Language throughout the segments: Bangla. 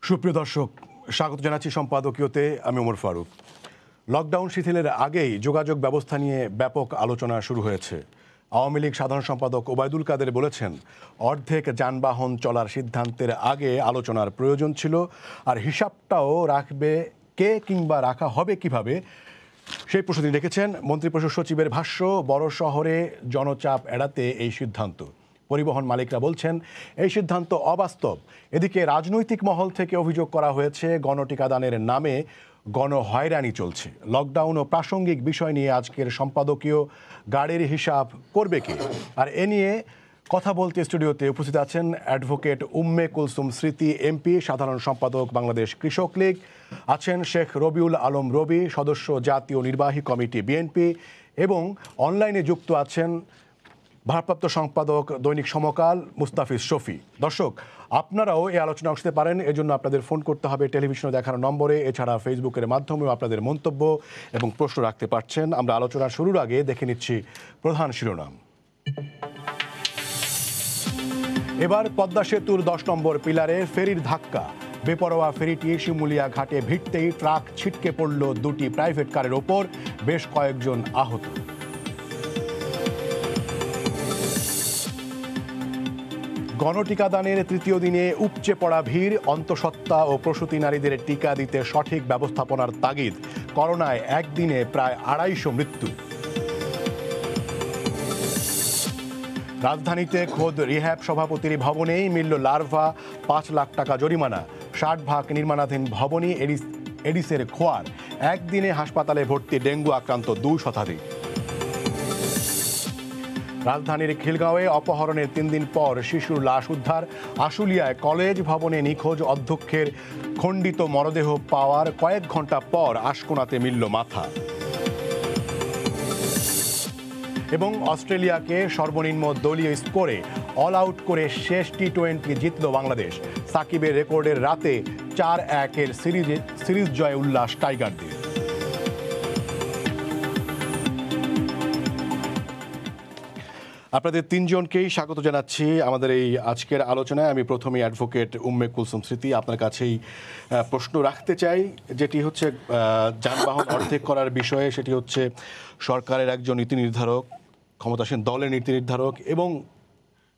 সুপ্রিয় দর্শক, স্বাগত জানাচ্ছি সম্পাদকীয়তে। আমি ওমর ফারুক। লকডাউন শিথিলের আগেই যোগাযোগ ব্যবস্থা নিয়ে ব্যাপক আলোচনা শুরু হয়েছে। আওয়ামী লীগ সাধারণ সম্পাদক ওবায়দুল কাদের বলেছেন, অর্ধেক যানবাহন চলার সিদ্ধান্তের আগে আলোচনার প্রয়োজন ছিল, আর হিসাবটাও রাখবে কে কিংবা রাখা হবে কিভাবে সেই প্রশ্ন তিনি রেখেছেন। মন্ত্রিপরিষদ সচিবের ভাষ্য, বড় শহরে জনচাপ এড়াতে এই সিদ্ধান্ত। পরিবহন মালিকরা বলছেন এই সিদ্ধান্ত অবাস্তব। এদিকে রাজনৈতিক মহল থেকে অভিযোগ করা হয়েছে গণটিকাদানের নামে গণহয়রানি চলছে। লকডাউন ও প্রাসঙ্গিক বিষয় নিয়ে আজকের সম্পাদকীয় গাড়ির হিসাব করবে কে, আর এ নিয়ে কথা বলতে স্টুডিওতে উপস্থিত আছেন অ্যাডভোকেট উম্মে কুলসুম স্মৃতি এমপি, সাধারণ সম্পাদক বাংলাদেশ কৃষক লীগ, আছেন শেখ রবিউল আলম রবি, সদস্য জাতীয় নির্বাহী কমিটি বিএনপি, এবং অনলাইনে যুক্ত আছেন ভারপ্রাপ্ত সম্পাদক দৈনিক সমকাল মুস্তাফিজ শফি। দর্শক, আপনারাও এই আলোচনা অংশ নিতে পারেন। এজন্য আপনাদের ফোন করতে হবে টেলিভিশনে দেখানো নম্বরে। এছাড়া ফেসবুকের মাধ্যমেও আপনাদের মন্তব্য এবং প্রশ্ন রাখতে পারছেন। আমরা আলোচনা শুরুর আগে দেখে নিচ্ছি প্রধান শিরোনাম। এবার পদ্মা সেতুর 10 নম্বর পিলারে ফেরির ধাক্কা। বেপরোয়া ফেরিটি শিমুলিয়া ঘাটে ভিড়তেই ট্রাক ছিটকে পড়ল দুটি প্রাইভেট কারের ওপর, বেশ কয়েকজন আহত। গণটিকাদানের তৃতীয় দিনে উপচে পড়া ভিড়। অন্তঃসত্ত্বা ও প্রসূতি নারীদের টিকা দিতে সঠিক ব্যবস্থাপনার তাগিদ। করোনায় একদিনে প্রায় 250 মৃত্যু। রাজধানীতে খোদ রিহ্যাব সভাপতির ভবনেই মিলল লার্ভা, 5 লাখ টাকা জরিমানা। 60 ভাগ নির্মাণাধীন ভবনই এডিসের খোয়ার। একদিনে হাসপাতালে ভর্তি ডেঙ্গু আক্রান্ত 2 শতাধিক। রাজধানীর খিলগাঁওয়ে অপহরণের 3 দিন পর শিশুর লাশ উদ্ধার। আশুলিয়ায় কলেজ ভবনে নিখোঁজ অধ্যক্ষের খণ্ডিত মরদেহ পাওয়ার কয়েক ঘন্টা পর আশকোনাতে মিলল মাথা। এবং অস্ট্রেলিয়াকে সর্বনিম্ন দলীয় স্কোরে অল আউট করে শেষ টি-20 জিতল বাংলাদেশ। সাকিবের রেকর্ডের রাতে 4-1 সিরিজ জয়ে উল্লাস টাইগারদের। আপনাদের 3 জনকেই স্বাগত জানাচ্ছি আমাদের এই আজকের আলোচনায়। আমি প্রথমেই অ্যাডভোকেট উম্মে কুলসুম স্মৃতি আপনার কাছেই প্রশ্ন রাখতে চাই, যেটি হচ্ছে যানবাহন অর্ধেক করার বিষয়ে। সেটি হচ্ছে সরকারের একজন নীতি নির্ধারক, ক্ষমতাসীন দলের নীতি নির্ধারক এবং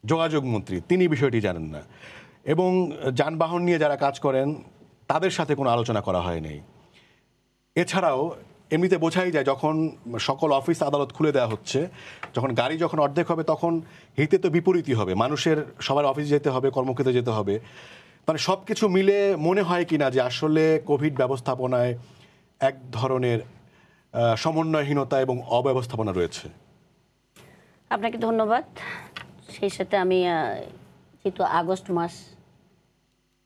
যোগাযোগ মন্ত্রী, তিনি বিষয়টি জানেন না, এবং যানবাহন নিয়ে যারা কাজ করেন তাদের সাথে কোনো আলোচনা করা হয়নি। এছাড়াও এমনিতে বোঝাই যায় যখন সকল অফিস আদালত খুলে দেওয়া হচ্ছে, যখন গাড়ি যখন অর্ধেক হবে তখন হিতে তো বিপরীতই হবে। মানুষের সবার অফিস যেতে হবে, কর্মক্ষেত্রে যেতে হবে। মানে সব কিছু মিলে মনে হয় কি না যে আসলে কোভিড ব্যবস্থাপনায় এক ধরনের সমন্বয়হীনতা এবং অব্যবস্থাপনা রয়েছে? আপনাকে ধন্যবাদ। সেই সাথে আমি যেহেতু আগস্ট মাস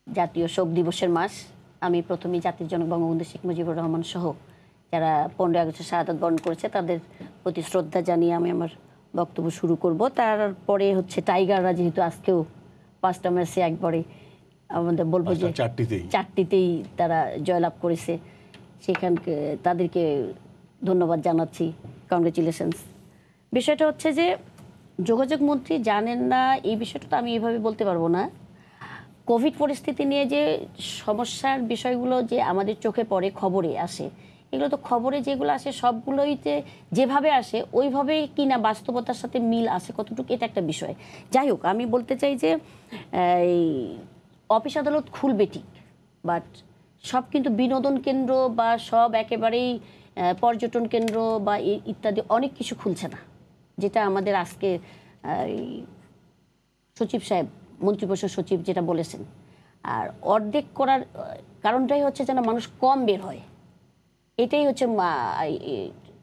জাতীয় শোক দিবসের মাস, আমি প্রথমেই জাতির জনক বঙ্গবন্ধু শেখ মুজিবুর রহমান সহ যারা 15 আগস্টে শাহাদাত বরণ করেছে তাদের প্রতি শ্রদ্ধা জানিয়ে আমি আমার বক্তব্য শুরু করব। তারপরে হচ্ছে টাইগাররা যেহেতু আজকেও 5টা ম্যাচে একবারে আমাদের বলবো যে চারটিতেই তারা জয়লাভ করেছে, সেখানকে তাদেরকে ধন্যবাদ জানাচ্ছি, কংগ্রেচুলেশনস। বিষয়টা হচ্ছে যে যোগাযোগ মন্ত্রী জানেন না এই বিষয়টা তো আমি এইভাবে বলতে পারবো না। কোভিড পরিস্থিতি নিয়ে যে সমস্যার বিষয়গুলো যে আমাদের চোখে পড়ে, খবরে আসে, এগুলো তো খবরে যেগুলো আসে সবগুলোইতে যেভাবে আসে ওইভাবেই কিনা বাস্তবতার সাথে মিল আসে কতটুকু, এটা একটা বিষয়। যাই হোক, আমি বলতে চাই যে এই অফিস আদালত খুলবে ঠিক, বাট সব কিন্তু বিনোদন কেন্দ্র বা সব একেবারেই পর্যটন কেন্দ্র বা ইত্যাদি অনেক কিছু খুলছে না, যেটা আমাদের আজকে সচিব সাহেব, মন্ত্রিপরিষদ সচিব যেটা বলেছেন। আর অর্ধেক করার কারণটাই হচ্ছে যেন মানুষ কম বের হয়, এটাই হচ্ছে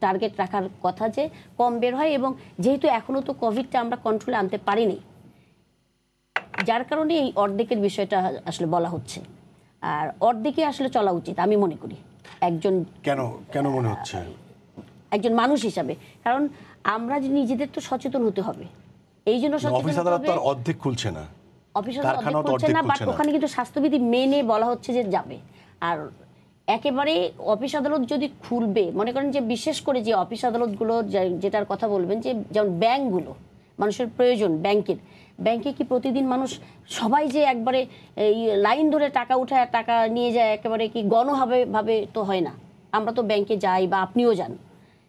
টার্গেট রাখার কথা, যে কম বের হয়। এবং যেহেতু এখনও তো কোভিডটা আমরা কন্ট্রোলে আনতে পারিনি, যার কারণে এই অর্ধেকের বিষয়টা আসলে বলা হচ্ছে। আর অর্ধেকে আসলে চলা উচিত আমি মনে করি একজন, কেন মনে হচ্ছে একজন মানুষ হিসাবে। কারণ আমরা যে নিজেদের তো সচেতন হতে হবে, এই জন্য অফিস আদালত তো অর্ধেক খুলছে না, অফিস আদালত খুলছে না, বাট ওখানে কিন্তু স্বাস্থ্যবিধি মেনে বলা হচ্ছে যে যাবে। আর একেবারে অফিস আদালত যদি খুলবে, মনে করেন যে বিশেষ করে যে অফিস আদালতগুলো যেটার কথা বলবেন, যে যেমন ব্যাংকগুলো, মানুষের প্রয়োজন ব্যাংকের, ব্যাংকে কি প্রতিদিন মানুষ সবাই যে একবারে এই লাইন ধরে টাকা উঠায় টাকা নিয়ে যায় একেবারে কি ভাবে তো হয় না। আমরা তো ব্যাংকে যাই বা আপনিও যান,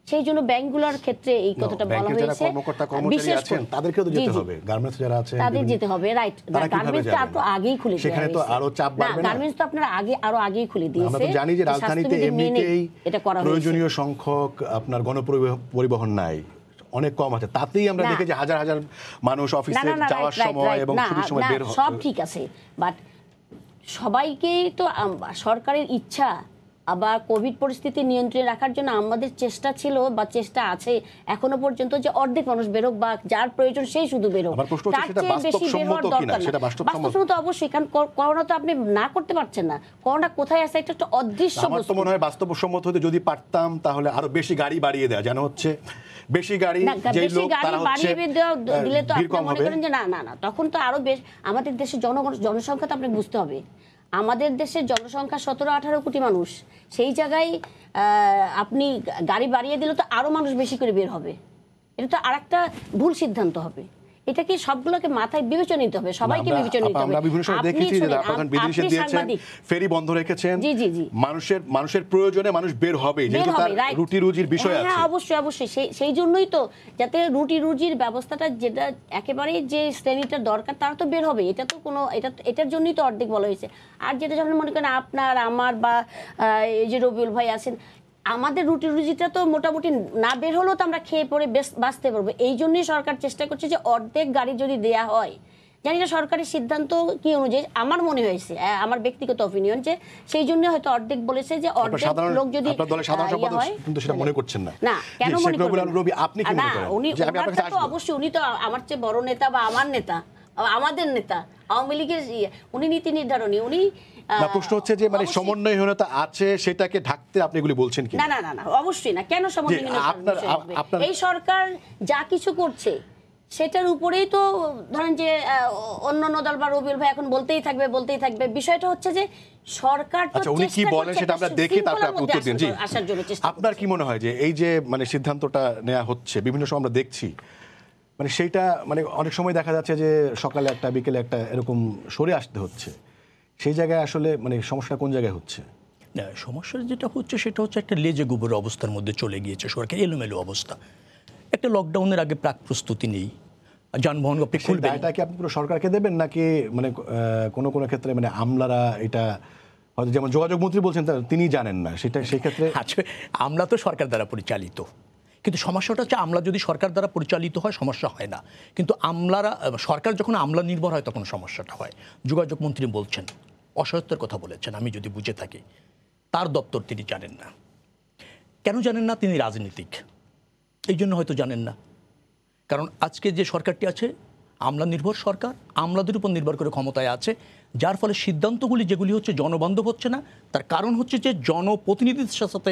সেই জন্য ব্যাংকগুলোর ক্ষেত্রে এই কথাটা বলা হয়েছে। বিশেষ করে তাদেরকেও তো যেতে হবে, গার্মেন্টস যারা আছে তাদের যেতে হবে, রাইট। গার্মেন্টস তো আরো আগেই খুলে দিয়েছে, সেখানে তো আরো চাপ বাড়বে না। গার্মেন্টস তো আপনারা আরো আগেই খুলে দিয়েছে। আমরা তো জানি যে রাজধানীতে এমনিতেই প্রয়োজনীয় সংখ্যক আপনার গণপরিবহন নাই, অনেক কম আছে, তাতেই আমরা দেখি যে হাজার হাজার মানুষ অফিসে যাওয়ার সময় এবং ছুটির সময় বের হয়। সব ঠিক আছে, বাট সবাইকে তো সরকারের ইচ্ছা আবার কোভিড পরিস্থিতি নিয়ন্ত্রণে রাখার জন্য আমাদের চেষ্টা ছিল বা চেষ্টা আছে এখনো পর্যন্ত যে অর্ধেক মানুষ বেরোক বা যার প্রয়োজন সেই শুধু বেরোক। তার চেয়ে বেশি বের হওয়ার দরকার না। বাস্তবসম্মত অবশ্যই, কারণ করোনা তো আপনি না করতে পারছেন না। করোনা কোথায় আছে একটা অদৃশ্য বস্তু। আমার তো মনে হয় বাস্তবসম্মত হতে যদি পারতাম তাহলে আরো বেশি গাড়ি বাড়িয়ে দেওয়া, যেন হচ্ছে বেশি গাড়ি যেই লোক তারা হচ্ছে দিলে তো আপনি মনে করেন যে না তখন তো আরো বেশ। আমাদের দেশের জনসংখ্যা তো আপনাকে বুঝতে হবে, আমাদের দেশের জনসংখ্যা 17-18 কোটি মানুষ, সেই জায়গায় আপনি গাড়ি বাড়িয়ে দিলে তো আরো মানুষ বেশি করে বের হবে। এটা তো আরেকটা ভুল সিদ্ধান্ত হবে। এটা কি সবগুলোকে মাথায় বিবেচনা নিতে হবে, সবাইকে বিবেচনা নিতে হবে। আমরা বিভিন্ন সময় দেখেছি যে আপনারা বিদেশে দিয়েছেন, ফেরি বন্ধ রেখেছেন, মানুষের প্রয়োজনে মানুষ বের হবে, যেহেতু তার রুটি রুজির বিষয় আছে। হ্যাঁ অবশ্যই সেই জন্যই তো, যাতে রুটি রুজির ব্যবস্থাটা যেটা একেবারেই যে শ্রেণীটা দরকার তারা তো বের হবে। এটা তো কোনো এটার জন্যই তো অর্ধেক বলা হয়েছে। আর যেটা যখন মনে করেন আপনার আমার বা এই যে রবিউল ভাই আছেন, আমাদের রুটি রুজিটা তো মোটামুটি না বের হলেও তো আমরা খেয়ে পরে বাঁচতে পারবো। এই জন্যই সরকার চেষ্টা করছে যে অর্ধেক গাড়ি যদি দেয়া হয়, জানি না সরকারের সিদ্ধান্ত কি অনুযায়ী, আমার মনে হয়েছে, আমার ব্যক্তিগত অপিনিয়ন, যে সেই জন্য হয়তো অর্ধেক বলেছে যে অর্ধেক লোক যদি কিন্তু সেটা মনে করছেন না। না কেন মনে করবেন রবি, আপনি কি মনে করেন? উনি তো অবশ্যই, উনি তো আমার চেয়ে বড় নেতা বা আমার নেতা, আমাদের নেতা, আওয়ামী লীগের উনি নীতি নির্ধারণী। উনি প্রশ্ন হচ্ছে যে মানে সমন্বয়হীনতা আছে, সেটাকে ঢাকতে আপনি এগুলি বলছেন কি? না অবশ্যই না। কেন সমন্বয়হীনতা? এই সরকার যা কিছু করছে সেটার উপরেই তো ধরেন যে অন্য দল বা রবিউল ভাই এখন বলতেই থাকবে। বিষয়টা হচ্ছে যে সরকার তো উনি কি বলেন সেটা আমরা দেখি, তারপরে আপনি উত্তর দিন। জি, আপনার কি মনে হয় যে এই যে মানে সিদ্ধান্তটা নেওয়া হচ্ছে, বিভিন্ন সময় আমরা দেখছি মানে সেইটা মানে অনেক সময় দেখা যাচ্ছে যে সকালে একটা বিকেলে একটা এরকম সরে আসতে হচ্ছে, সেই জায়গায় আসলে মানে সমস্যা কোন জায়গায় হচ্ছে? না, সমস্যা যেটা হচ্ছে সেটা হচ্ছে একটা লেজে গোবর অবস্থার মধ্যে চলে গিয়েছে সরকার, এলোমেলো অবস্থা। একটা লকডাউনের আগে প্রাক প্রস্তুতি নেই, যানবাহন আপনি খুলবেন, এটা কি আপনি পুরো সরকারকে দেবেন নাকি মানে কোনো ক্ষেত্রে মানে আমলারা এটা হয়তো, যেমন যোগাযোগ মন্ত্রী বলছেন তিনি জানেন না, সেটা সেই ক্ষেত্রে আমলা তো সরকার দ্বারা পরিচালিত, কিন্তু সমস্যাটা হচ্ছে আমলা যদি সরকার দ্বারা পরিচালিত হয় সমস্যা হয় না, কিন্তু সরকার যখন আমলা নির্ভর হয় তখন সমস্যাটা হয়। যোগাযোগ মন্ত্রী বলছেন, অসহায়তার কথা বলেছেন, আমি যদি বুঝে থাকি তার দপ্তর তিনি জানেন না। কেন জানেন না? তিনি রাজনীতিক, এই জন্য হয়তো জানেন না। কারণ আজকে যে সরকারটি আছে আমলা নির্ভর সরকার, আমলাদের উপর নির্ভর করে ক্ষমতায় আছে, যার ফলে সিদ্ধান্তগুলি যেগুলি হচ্ছে জনবান্ধব হচ্ছে না। তার কারণ হচ্ছে যে জনপ্রতিনিধিদের সাথে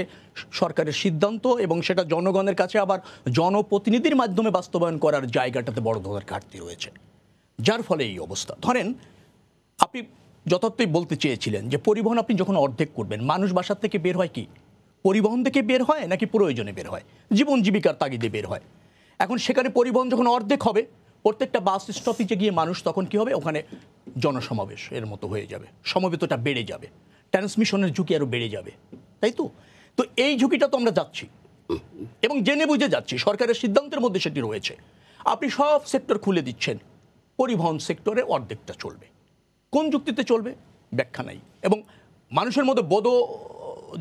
সরকারের সিদ্ধান্ত এবং সেটা জনগণের কাছে আবার জনপ্রতিনিধির মাধ্যমে বাস্তবায়ন করার জায়গাটাতে বড় ধরনের ঘাটতি রয়েছে, যার ফলে এই অবস্থা। ধরেন আপনি যথার্থই বলতে চেয়েছিলেন যে পরিবহন আপনি যখন অর্ধেক করবেন, মানুষ বাসার থেকে বের হয় কি পরিবহন থেকে বের হয় নাকি প্রয়োজনে বের হয়, জীবন জীবিকার তাগিদে বের হয়। এখন সেখানে পরিবহন যখন অর্ধেক হবে, প্রত্যেকটা বাস স্টপেজে গিয়ে মানুষ তখন কি হবে, ওখানে জনসমাবেশ এর মতো হয়ে যাবে, সমবেতটা বেড়ে যাবে, ট্রান্সমিশনের ঝুঁকি আরও বেড়ে যাবে, তাই তো? তো এই ঝুঁকিটা তো আমরা যাচ্ছি এবং জেনে বুঝে যাচ্ছি, সরকারের সিদ্ধান্তের মধ্যে সেটি রয়েছে। আপনি সব সেক্টর খুলে দিচ্ছেন, পরিবহন সেক্টরে অর্ধেকটা চলবে, কোন যুক্তিতে চলবে ব্যাখ্যা নাই, এবং মানুষের মধ্যে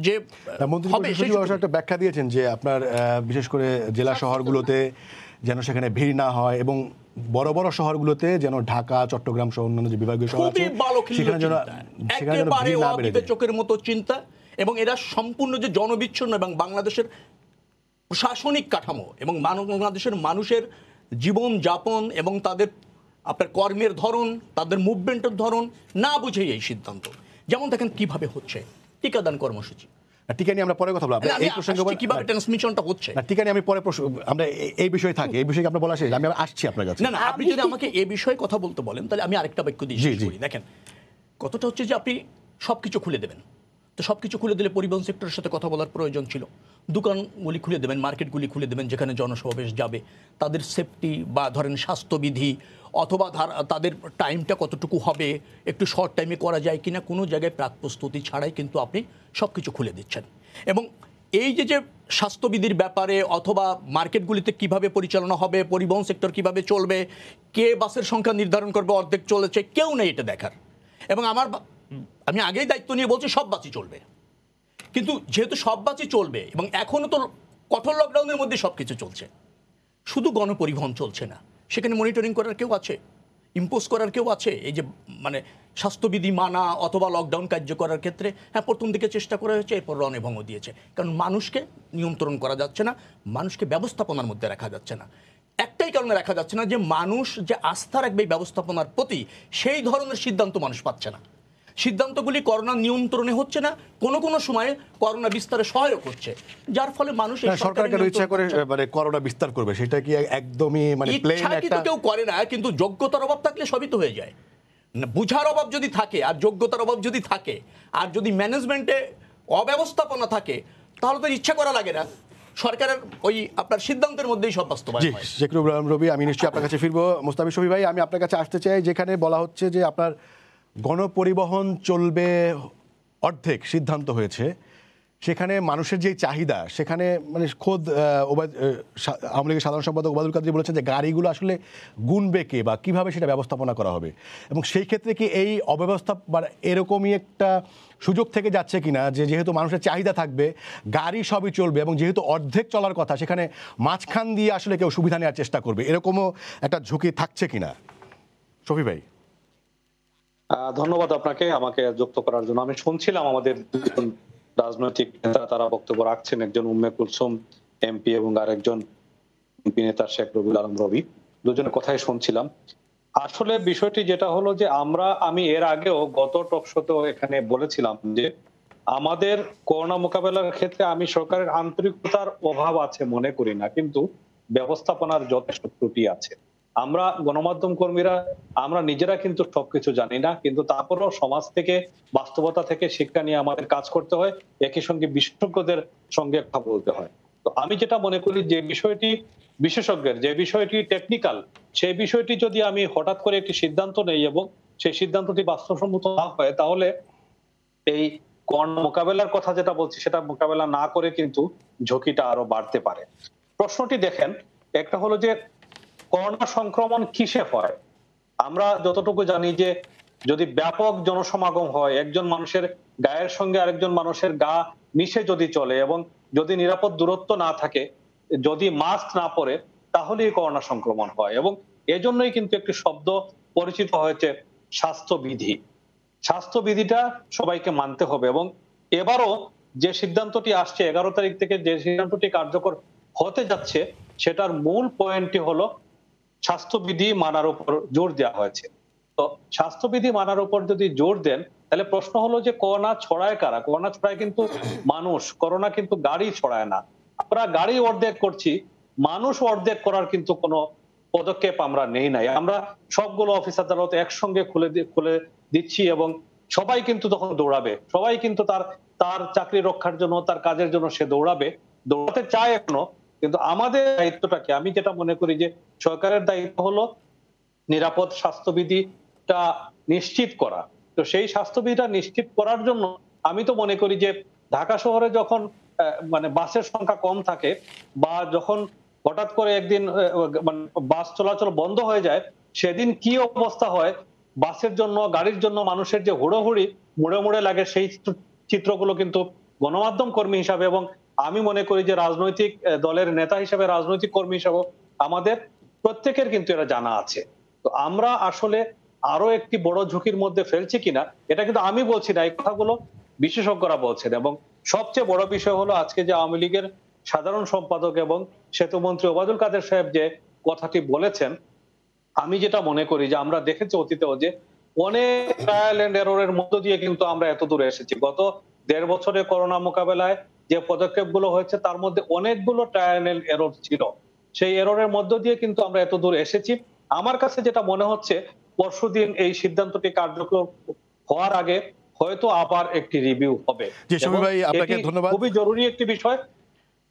যে একটা ব্যাখ্যা দিয়েছেন যে আপনার বিশেষ করে জেলা শহরগুলোতে যেন সেখানে ভিড় না হয় এবং বড় বড় শহরগুলোতে যেন ঢাকা, চট্টগ্রাম সহ অন্যান্য যে বিভাগীয় শহর আছে সেখানে যেন ভিড় না বেড়ে যায়। চোখের মতো চিন্তা, এবং এরা সম্পূর্ণ যে জনবিচ্ছিন্ন এবং বাংলাদেশের প্রশাসনিক কাঠামো এবং বাংলাদেশের মানুষের জীবন যাপন এবং তাদের আপনার কর্মের ধরন, তাদের মুভমেন্টের ধরন না বুঝেই এই সিদ্ধান্ত। যেমন দেখেন কিভাবে হচ্ছে টিকাদান কর্মসূচি, টিকা নিয়ে আমরা পরে কথা বলবো, এই প্রসঙ্গে কিভাবে ট্রান্সমিশনটা হচ্ছে টিকা নিয়ে আমি পরে আমরা এই বিষয়ে থাকি, এই বিষয়ে আমরা বলা শেষ, আমি আসছি আপনার কাছে। না আপনি যদি আমাকে এই বিষয়ে কথা বলতে বলেন তাহলে আমি আরেকটা বাক্য দিয়ে দেখেন কতটা হচ্ছে যে আপনি সবকিছু খুলে দেবেন, তো তো সব কিছু খুলে দিলে পরিবহন সেক্টরের সাথে কথা বলার প্রয়োজন ছিল। দোকানগুলি খুলে দেবেন, মার্কেটগুলি খুলে দেবেন, যেখানে জনসমাবেশ যাবে তাদের সেফটি বা ধরেন স্বাস্থ্যবিধি অথবা তাদের টাইমটা কতটুকু হবে, একটু শর্ট টাইমে করা যায় কিনা, কোনো জায়গায় প্রাক প্রস্তুতি ছাড়াই কিন্তু আপনি সব কিছু খুলে দিচ্ছেন। এবং এই যে স্বাস্থ্যবিধির ব্যাপারে অথবা মার্কেটগুলিতে কিভাবে পরিচালনা হবে, পরিবহন সেক্টর কিভাবে চলবে, কে বাসের সংখ্যা নির্ধারণ করবে, অর্ধেক চলেছে, কেউ নেই এটা দেখার। এবং আমি আগেই দায়িত্ব নিয়ে বলছি সব বাসই চলবে, কিন্তু যেহেতু সব বাসই চলবে এবং এখনও তো কঠোর লকডাউনের মধ্যে সব কিছু চলছে, শুধু গণপরিবহন চলছে না, সেখানে মনিটরিং করার কেউ আছে, ইম্পোজ করার কেউ আছে। এই যে মানে স্বাস্থ্যবিধি মানা অথবা লকডাউন কার্যকরের ক্ষেত্রে হ্যাঁ প্রথম দিকে চেষ্টা করা হয়েছে, এরপর রণে ভঙ্গ দিয়েছে, কারণ মানুষকে নিয়ন্ত্রণ করা যাচ্ছে না, মানুষকে ব্যবস্থাপনার মধ্যে রাখা যাচ্ছে না। একটাই কারণে রাখা যাচ্ছে না যে মানুষ যে আস্থা রাখবে এই ব্যবস্থাপনার প্রতি, সেই ধরনের সিদ্ধান্ত মানুষ পাচ্ছে না। সিদ্ধান্তগুলি করোনা নিয়ন্ত্রণে হচ্ছে না, কোনো কোনো সময়ে করোনা বিস্তারে সহায়ক হচ্ছে, যার ফলে মানুষ সরকার কেন ইচ্ছা করে মানে করোনা বিস্তার করবে, সেটা কি একদমই মানে প্লেন একটা? কেউ করে না, কিন্তু যোগ্যতার অভাব থাকলে সবই তো হয়ে যায়। বুঝার অভাব যদি থাকে আর যোগ্যতার অভাব যদি থাকে আর যদি ম্যানেজমেন্টে অব্যবস্থাপনা থাকে, তাহলে তো ইচ্ছা করা লাগে না, সরকারের ওই আপনার সিদ্ধান্তের মধ্যেই সব বাস্তবায়ন হয়। শেখরুল ইসলাম রবি, আমি নিশ্চয়ই আপনার কাছে ফিরবো। মোস্তাফিজ শফি ভাই, আমি আপনার কাছে আসতে চাই, যেখানে বলা হচ্ছে যে আপনার গণপরিবহন চলবে অর্ধেক সিদ্ধান্ত হয়েছে, সেখানে মানুষের যে চাহিদা, সেখানে মানে খোদ আওয়ামী লীগের সাধারণ সম্পাদক ওবায়দুল কাদের বলেছেন যে গাড়িগুলো আসলে গুনবে কে বা কীভাবে সেটা ব্যবস্থাপনা করা হবে, এবং সেই ক্ষেত্রে কি এই অব্যবস্থা বা এরকমই একটা সুযোগ থেকে যাচ্ছে কিনা যে যেহেতু মানুষের চাহিদা থাকবে, গাড়ি সবই চলবে, এবং যেহেতু অর্ধেক চলার কথা, সেখানে মাঝখান দিয়ে আসলে কেউ সুবিধা নেওয়ার চেষ্টা করবে, এরকমও একটা ঝুঁকি থাকছে কিনা? শফি ভাই। ধন্যবাদ আপনাকে আমাকে যুক্ত করার জন্য। আমি শুনছিলাম আমাদের দুজন রাজনৈতিক নেতা তারা বক্তব্য রাখছেন, একজন উম্মে কুলসুম এমপি এবং আরেকজন এমপি নেতা শেখ রবিউল আলম রবি, দুজনের কথাই শুনছিলাম। আসলে বিষয়টি যেটা হলো যে আমি এর আগেও গত টকশোতেও এখানে বলেছিলাম যে আমাদের করোনা মোকাবেলার ক্ষেত্রে আমি সরকারের আন্তরিকতার অভাব আছে মনে করি না, কিন্তু ব্যবস্থাপনার যথেষ্ট ত্রুটি আছে। আমরা গণমাধ্যম কর্মীরা আমরা নিজেরা কিন্তু সবকিছু জানি না, কিন্তু তারপরেও সমাজ থেকে বাস্তবতা থেকে শিক্ষা নিয়ে আমাদের কাজ করতে হয়, একই সঙ্গে বিশেষজ্ঞদের সঙ্গে কথা বলতে হয়। তো আমি যেটা মনে করি যে বিষয়টি বিশেষজ্ঞের, যে বিষয়টি টেকনিক্যাল, সেই বিষয়টি যদি আমি হঠাৎ করে একটি সিদ্ধান্ত নেই এবং সেই সিদ্ধান্তটি বাস্তবসম্মত না হয়, তাহলে এই করোনা মোকাবেলার কথা যেটা বলছি সেটা মোকাবেলা না করে কিন্তু ঝুঁকিটা আরো বাড়তে পারে। প্রশ্নটি দেখেন, একটা হলো যে করোনা সংক্রমণ কিসে হয়? আমরা যতটুকু জানি যে যদি ব্যাপক জনসমাগম হয়, একজন মানুষের গায়ের সঙ্গে আরেকজন মানুষের গা মিশে যদি চলে এবং যদি নিরাপদ দূরত্ব না থাকে, যদি মাস্ক না পরে, তাহলেই করোনা সংক্রমণ হয়। এবং এজন্যই কিন্তু একটি শব্দ পরিচিত হয়েছে স্বাস্থ্যবিধি। স্বাস্থ্যবিধিটা সবাইকে মানতে হবে, এবং এবারও যে সিদ্ধান্তটি আসছে 11 তারিখ থেকে, যে সিদ্ধান্তটি কার্যকর হতে যাচ্ছে, সেটার মূল পয়েন্টটি হলো স্বাস্থ্যবিধি মানার উপর জোর দেওয়া হয়েছে। তো স্বাস্থ্যবিধি মানার উপর যদি জোর দেন, তাহলে প্রশ্ন হলো যে করোনা ছড়ায় কারা? করোনা ছড়ায় কিন্তু মানুষ, করোনা কিন্তু গাড়ি ছড়ায় না। আমরা গাড়ি অর্ধেক করছি, মানুষ অর্ধেক করার কিন্তু কোনো পদক্ষেপ আমরা নেই নাই। আমরা সবগুলো অফিস আদালত একসঙ্গে খুলে দিচ্ছি এবং সবাই কিন্তু তখন দৌড়াবে, সবাই কিন্তু তার চাকরি রক্ষার জন্য, তার কাজের জন্য সে দৌড়াতে চায় এখনো। কিন্তু আমাদের দায়িত্বটা কি? আমি যেটা মনে করি যে সরকারের দায়িত্ব হলো নিরাপদ স্বাস্থ্যবিধিটা নিশ্চিত করা। তো সেই স্বাস্থ্যবিধিটা নিশ্চিত করার জন্য আমি তো মনে করি যে ঢাকা শহরে যখন মানে বাসের সংখ্যা কম থাকে, বা যখন হঠাৎ করে একদিন মানে বাস চলাচল বন্ধ হয়ে যায়, সেদিন কি অবস্থা হয়, বাসের জন্য, গাড়ির জন্য মানুষের যে হুড়োহুড়ি মুড়ে মুড়ে লাগে, সেই চিত্রগুলো কিন্তু গণমাধ্যম কর্মী হিসাবে এবং আমি মনে করি যে রাজনৈতিক দলের নেতা হিসেবে, রাজনৈতিক কর্মী হিসেবে আমাদের প্রত্যেকের কিন্তু এটা জানা আছে। তো আমরা আসলে আরো একটি বড় ঝুঁকির মধ্যে ফেলছি কিনা, এটা কিন্তু আমি বলছি না, এই কথাগুলো বিশেষজ্ঞরা বলছেন। এবং সবচেয়ে বড় বিষয় হলো আজকে যে আওয়ামী লীগের সাধারণ সম্পাদক এবং সেতুমন্ত্রী ওবায়দুল কাদের সাহেব যে কথাটি বলেছেন, আমি যেটা মনে করি যে আমরা দেখেছি অতীতেও যে অনেক ট্রায়াল এন্ড এররের মধ্য দিয়ে কিন্তু আমরা এত দূরে এসেছি। গত 1.5 বছরে করোনা মোকাবেলায় যে পদক্ষেপগুলো হয়েছে, তার মধ্যে অনেকগুলো ট্রায়াল এন্ড এরর ছিল। সেই এররের মধ্য দিয়ে কিন্তু আমরা এত দূর এসেছি। আমার কাছে যেটা মনে হচ্ছে, পরশুদিন এই সিদ্ধান্তটি কার্যকর হওয়ার আগে হয়তো আবার একটি রিভিউ হবে। জি, সমীর ভাই, আপনাকে এটি ধন্যবাদ। খুবই জরুরি একটি বিষয়।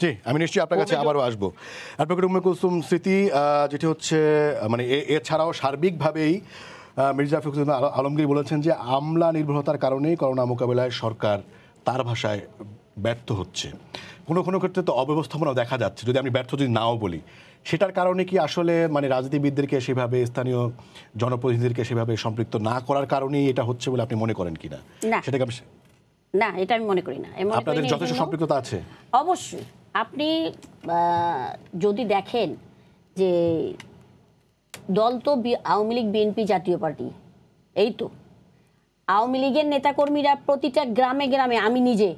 জি, আমি নিশ্চয়ই আপনার কাছে আবারও আসবো। অ্যাডভোকেট উম্মে কুলসুম স্মৃতি, যেটি হচ্ছে মানে এছাড়াও সার্বিকভাবেই মির্জা ফখরুদ্দিন আলমগীর বলেছেন যে আমলা নির্ভরতার কারণেই করোনা মোকাবেলায় সরকার তার ভাষায় ব্যর্থ হচ্ছে। কোনো কোনো ক্ষেত্রে তো অব্যবস্থাপনাও দেখা যাচ্ছে, যদি আমি ব্যর্থ যদি নাও বলি। সেটার কারণে কি আসলে মানে রাজনীতিবিদদেরকে সেভাবে, স্থানীয় জনপ্রতিনিধিদেরকে সেভাবে সম্পৃক্ত না করার কারণেই এটা হচ্ছে বলে আপনি মনে করেন কিনা? না, সেটাকে আমি না, এটা আমি মনে করি না। আপনাদের যথেষ্ট সম্পৃক্ততা আছে? অবশ্যই। আপনি যদি দেখেন যে দল তো আওয়ামী লীগ, বিএনপি, জাতীয় পার্টি, এই তো আওয়ামী লীগের নেতাকর্মীরা প্রতিটা গ্রামে গ্রামে, আমি নিজে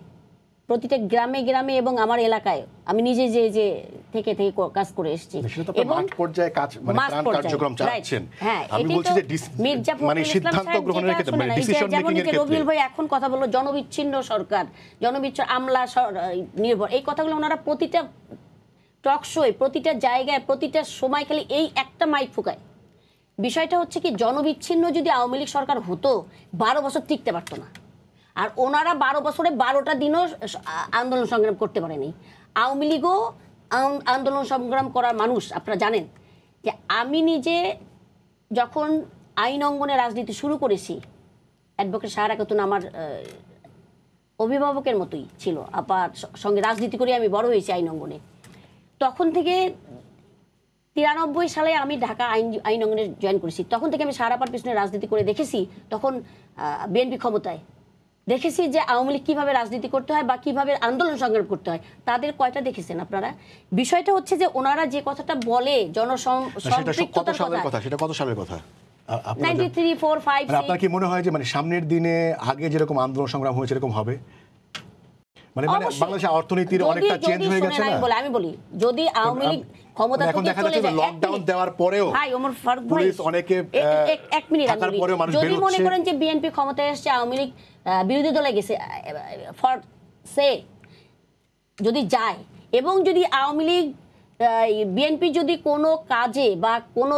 প্রতিটা গ্রামে গ্রামে এবং আমার এলাকায় আমি নিজে যে যে থেকে থেকে কাজ করে এসেছি এবং মাঠ পর্যায়ে কাজ মানে ত্রাণ কার্যক্রম চালাচ্ছেন। আমি বলছি যে মানে সিদ্ধান্ত গ্রহণের ক্ষেত্রে, মানে ডিসিশন মেকিং এর ক্ষেত্রে রবিউল ভাই এখন কথা বললো জনবিচ্ছিন্ন সরকার, জনবিচ্ছিন্ন আমলা নির্ভর, এই কথাগুলো ওনারা প্রতিটা টক শোয়ে, প্রতিটা জায়গায়, প্রতিটা সময় খালি এই একটা মাইক ফুকায়। বিষয়টা হচ্ছে কি, জনবিচ্ছিন্ন যদি আওয়ামী লীগ সরকার হতো 12 বছর টিকতে পারতো না। আর ওনারা 12 বছরে 12টা দিনও আন্দোলন সংগ্রাম করতে পারেনি। আওয়ামী লীগও আন্দোলন সংগ্রাম করার মানুষ, আপনারা জানেন যে আমি নিজে যখন আইন অঙ্গনে রাজনীতি শুরু করেছি, অ্যাডভোকেট সাহারা খাতুন আমার অভিভাবকের মতোই ছিল, আবার সঙ্গে রাজনীতি করে আমি বড় হয়েছি আইন অঙ্গনে। তখন থেকে 93 সালে আমি ঢাকা আইন অঙ্গনে জয়েন করেছি। তখন থেকে আমি সারাপার পিছনে রাজনীতি করে দেখেছি। তখন বিএনপি ক্ষমতায়, দেখেছি যে আওয়ামী লীগ কীভাবে রাজনীতি করতে হয় বা কীভাবে আন্দোলন সংগ্রাম করতে হয়। তাদের কয়টা দেখেছেন আপনারা? বিষয়টা হচ্ছে যে ওনারা যে কথাটা বলে জনসম্পৃক্ততার কথা, সেটা কত সালের কথা? 93, 4, 5, 6। আপনার কি মনে হয় যে মানে সামনের দিনে আগে যেরকম আন্দোলন সংগ্রাম হয়েছে এরকম হবে? মানে বাংলাদেশের অর্থনীতির অনেকটা চেঞ্জ হয়ে গেছে না? আমি বলি যদি আওয়ামী লীগ ক্ষমতা থেকে চলে যায়, লকডাউন দেওয়ার পরেও ভাই ওমর ফারুক ভাই, পুলিশ অনেকে এক মিনিট, যদি মনে করেন যে বিএনপি ক্ষমতায় এসেছে, আওয়ামী লীগ বিরোধী দলে গেছে, ফর সে যদি যায়, এবং যদি আওয়ামী লীগ বিএনপি যদি কোনো কাজে বা কোনো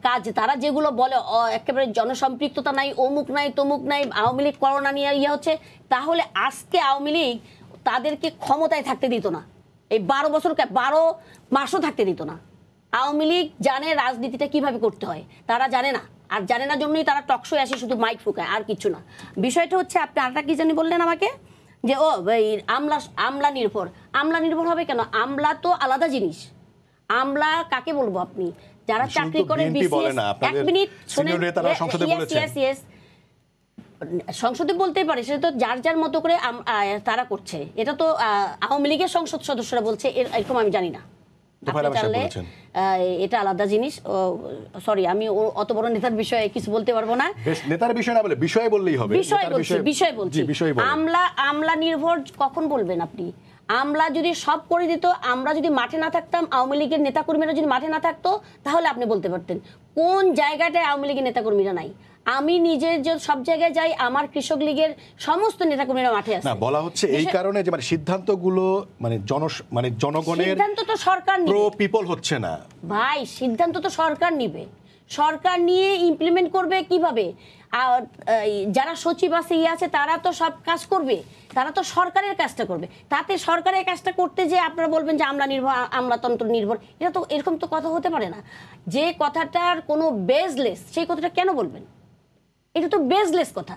কাজ তারা যেগুলো বলে একেবারে জনসম্পৃক্ততা নাই, অমুক নাই, তমুক নাই, আওয়ামী লীগ করোনা নিয়ে হচ্ছে, তাহলে আজকে আওয়ামী লীগ তাদেরকে ক্ষমতায় থাকতে দিত না। এই 12 বছর 12 মাসও থাকতে দিত না। আওয়ামী লীগ জানে রাজনীতিটা কিভাবে করতে হয়, তারা জানে না। আর জানে না জন্যই তারা টকশোয় আসে শুধু মাইক ফুকায়, আর কিছু না। বিষয়টা হচ্ছে আপনি আরেকটা কি জানি বললেন আমাকে যে আমলা নির্ভর হবে কেন? আমলা তো আলাদা জিনিস। আমলা কাকে বলবো? আপনি যারা চাকরি করে, এক মিনিট শুনেন, সংসদে বলতেই পারে, সেটা তো যার যার মতো করে তারা করছে। এটা তো আওয়ামী লীগের সংসদ সদস্যরা বলছে, এরকম আমি জানি না। এটা আলাদা জিনিস। সরি, আমি অত বড় নেতার বিষয়ে কিছু বলতে পারবো না। নেতার বিষয় না বলে বিষয় বললেই হবে। বিষয় বলছি। আমলা নির্ভর কখন বলবেন আপনি? আমলা যদি সব করে দিত, আমরা যদি মাঠে না থাকতাম, আওয়ামী লীগের নেতাকর্মীরা যদি মাঠে না থাকতো, তাহলে আপনি বলতে পারতেন কোন জায়গাটায় আওয়ামী লীগের নেতাকর্মীরা নাই। আমি নিজে যে সব জায়গায় যাই, আমার কৃষক লীগের সমস্ত নেতাকর্মীরা মাঠে আছে। না, বলা হচ্ছে এই কারণে যে মানে সিদ্ধান্তগুলো মানে জনগণের সিদ্ধান্ত তো সরকার নিবে, প্রো পিপল হচ্ছে না ভাই। সিদ্ধান্ত তো সরকার নিবে, সরকার নিয়ে ইমপ্লিমেন্ট করবে কিভাবে? আর যারা সচিব আছে আছে তারা তো সব কাজ করবে, তারা তো সরকারের কাজটা করবে। তাতে সরকারের কাজটা করতে যে আপনারা বলবেন যে আমলাতন্ত্র নির্ভর, এটা তো এরকম তো কথা হতে পারে না। যে কথাটার কোনো বেসলেস, সেই কথাটা কেন বলবেন? এটা তো বেসলেস কথা।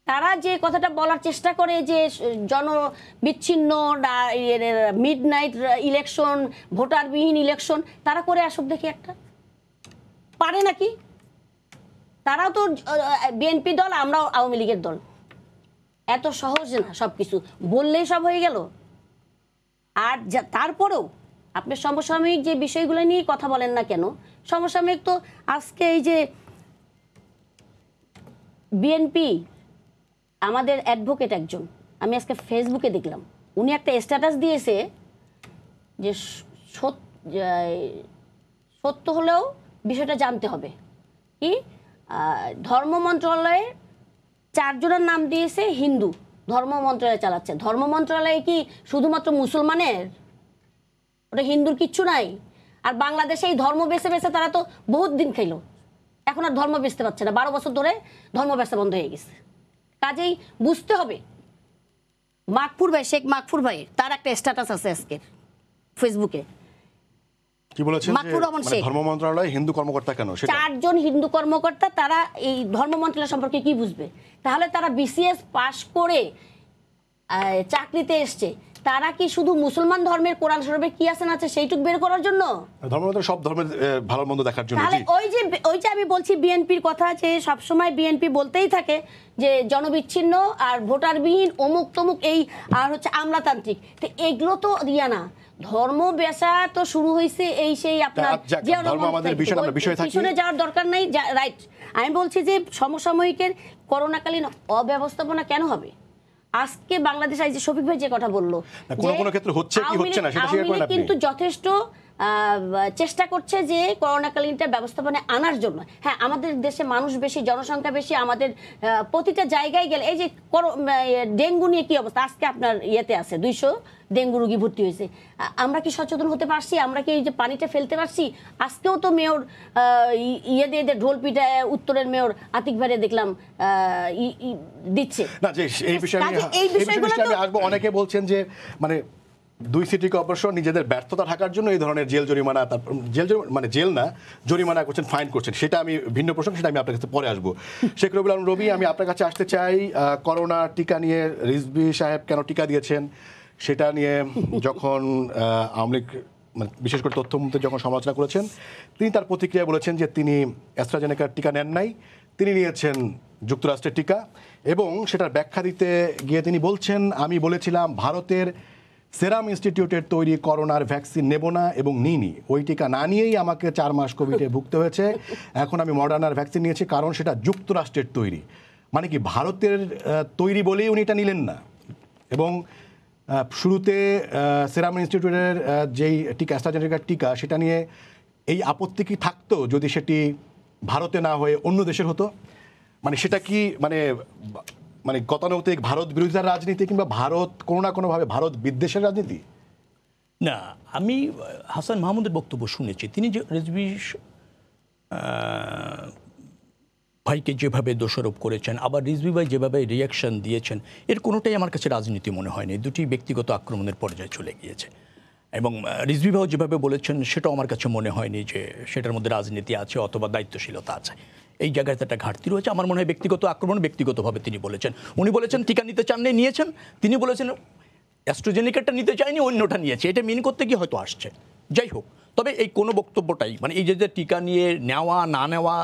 তারা যে কথাটা বলার চেষ্টা করে যে জনবিচ্ছিন্ন মিডনাইট ইলেকশন, ভোটারবিহীন ইলেকশন, তারা করে আসুক দেখি একটা, পারে নাকি? তারাও তো বিএনপি দল, আমরাও আওয়ামী লীগের দল। এত সহজ না সবকিছু বললেই সব হয়ে গেল। আর তারপরেও আপনি সমসাময়িক যে বিষয়গুলো নিয়ে কথা বলেন না কেন? সমসাময়িক তো আজকে এই যে বিএনপি, আমাদের অ্যাডভোকেট একজন, আমি আজকে ফেসবুকে দেখলাম, উনি একটা স্ট্যাটাস দিয়েছে যে সত্য হলেও বিষয়টা জানতে হবে। কি ধর্ম মন্ত্রণালয়ে 4 জনের নাম দিয়েছে হিন্দু, ধর্ম মন্ত্রণালয় চালাচ্ছে। ধর্ম মন্ত্রণালয়ে কি শুধুমাত্র মুসলমানের? ওটা হিন্দুর কিচ্ছু নাই। আর বাংলাদেশে এই ধর্ম বেছে বেছে তারা তো বহুত দিন খেলো। এখন আর ধর্ম বেচতে পারছে না, 12 বছর ধরে ধর্ম বেচা বন্ধ হয়ে গেছে। কাজেই বুঝতে হবে, মাকফুর ভাই, শেখ মাকফুর ভাই, তার একটা স্ট্যাটাস আছে আজকের ফেসবুকে, কি বলেছেন মাকফুর রহমান যে শেখ। ধর্ম মন্ত্রণালয় হিন্দু কর্মকর্তা কেন সেটা? 4 জন হিন্দু কর্মকর্তা, তারা এই ধর্ম মন্ত্রণালয় সম্পর্কে কি বুঝবে? তাহলে তারা বিসিএস পাশ করে চাকরিতে এসছে, তারা কি শুধু মুসলমান ধর্মের কোরআন শরীফে কি আছে না আছে সেইটুক বের করার জন্য? ধর্ম মন্ত্রণালয় সব ধর্মের ভালো মন্দ দেখার জন্য। তাহলে ওই যে আমি বলছি বিএনপির কথা, যে সবসময় বিএনপি বলতেই থাকে যে জনবিচ্ছিন্ন আর ভোটারবিহীন অমুক তমুক এই আর হচ্ছে আমলাতান্ত্রিক, তো এগুলো তো দিয়া না, ধর্ম বেচা তো শুরু হয়েছে এই সেই আপনার ধর্ম আমাদের বিষয়, আমরা বিষয় থাকি, পিছনে যাওয়ার দরকার নাই, রাইট। আমি বলছি যে সমসাময়িকের করোনাকালীন অব্যবস্থাপনা কেন হবে? আজকে বাংলাদেশ, এই যে শফিক ভাই যে কথা বললো, কোনো ক্ষেত্রে হচ্ছে কি হচ্ছে না সেটা স্বীকার করেন আপনি, কিন্তু যথেষ্ট চেষ্টা করছে যে করোনাকালীনটা ব্যবস্থাপনায় আনার জন্য। হ্যাঁ, আমাদের দেশে মানুষ বেশি, জনসংখ্যা বেশি, আমাদের প্রতিটা জায়গায় গেলে এই যে ডেঙ্গু নিয়ে কি অবস্থা, আজকে আপনার ইয়েতে আছে 200 ডেঙ্গু রোগী ভর্তি হয়েছে। আমরা কি সচেতন হতে পারছি? আমরা কি এই যে পানিটা ফেলতে পারছি? আজকেও তো মেয়র ইয়ে দিয়ে ঢোল পিটায় উত্তরের মেয়র আতিক ভাইরে দেখলাম দিচ্ছে না যে এই বিষয়ে আমি আসবো। অনেকে বলছেন যে মানে 2 সিটি কর্পোরেশন নিজেদের ব্যর্থতা ঢাকার জন্য এই ধরনের জেল জরিমানা, মানে জেল না, জরিমানা করছেন, ফাইন করছেন, সেটা আমি ভিন্ন প্রসঙ্গ, সেটা আমি আপনার কাছে পরে আসবো। শেখ রবিউল আলম রবি, আমি আপনার কাছে আসতে চাই করোনা টিকা নিয়ে রিজভী সাহেব কেন টিকা দিয়েছেন সেটা নিয়ে যখন আওয়ামী লীগ মানে বিশেষ করে তথ্যমন্ত্রী যখন সমালোচনা করেছেন, তিনি তার প্রতিক্রিয়া বলেছেন যে তিনি অ্যাস্ট্রাজেনেকার টিকা নেন নাই, তিনি নিয়েছেন যুক্তরাষ্ট্রের টিকা, এবং সেটার ব্যাখ্যা দিতে গিয়ে তিনি বলছেন, আমি বলেছিলাম ভারতের সেরাম ইনস্টিটিউটের তৈরি করোনার ভ্যাকসিন নেব না এবং নিইনি, ওই টিকা না নিয়েই আমাকে 4 মাস কোভিডে ভুগতে হয়েছে, এখন আমি মডার্নার ভ্যাকসিন নিয়েছি কারণ সেটা যুক্তরাষ্ট্রের তৈরি। মানে কি ভারতের তৈরি বলেই উনি এটা নিলেন না? এবং শুরুতে সেরাম ইনস্টিটিউটের যেই টিকা, অ্যাস্ট্রাজেনেকার টিকা, সেটা নিয়ে এই আপত্তি কি থাকতো যদি সেটি ভারতে না হয়ে অন্য দেশের হতো? মানে সেটা কি মানে গতানুগতিক ভারত বিরোধিতার রাজনীতি, কিংবা ভারত কোনো না কোনোভাবে ভারত বিদ্বেষের রাজনীতি? না, আমি হাসান মাহমুদের বক্তব্য শুনেছি। তিনি যে রিজভী ভাইকে যেভাবে দোষারোপ করেছেন, আবার রিজভী ভাই যেভাবে রিয়াকশন দিয়েছেন, এর কোনোটাই আমার কাছে রাজনীতি মনে হয়নি। দুটি ব্যক্তিগত আক্রমণের পর্যায়ে চলে গিয়েছে। এবং রিজভী ভাইও যেভাবে বলেছেন সেটাও আমার কাছে মনে হয়নি যে সেটার মধ্যে রাজনীতি আছে অথবা দায়িত্বশীলতা আছে। এই জায়গায় একটা ঘাটতি রয়েছে। আমার মনে হয় ব্যক্তিগত আক্রমণ ব্যক্তিগতভাবে তিনি বলেছেন। উনি বলেছেন টিকা নিতে চাননি, নিয়েছেন। তিনি বলেছেন অ্যাস্ট্রাজেনেকাটা নিতে চাইনি, অন্যটা নিয়েছে। এটা মিন করতে গিয়ে হয়তো আসছে। যাই হোক, তবে এই কোনো বক্তব্যটাই মানে এই যে টিকা নিয়ে নেওয়া না নেওয়া,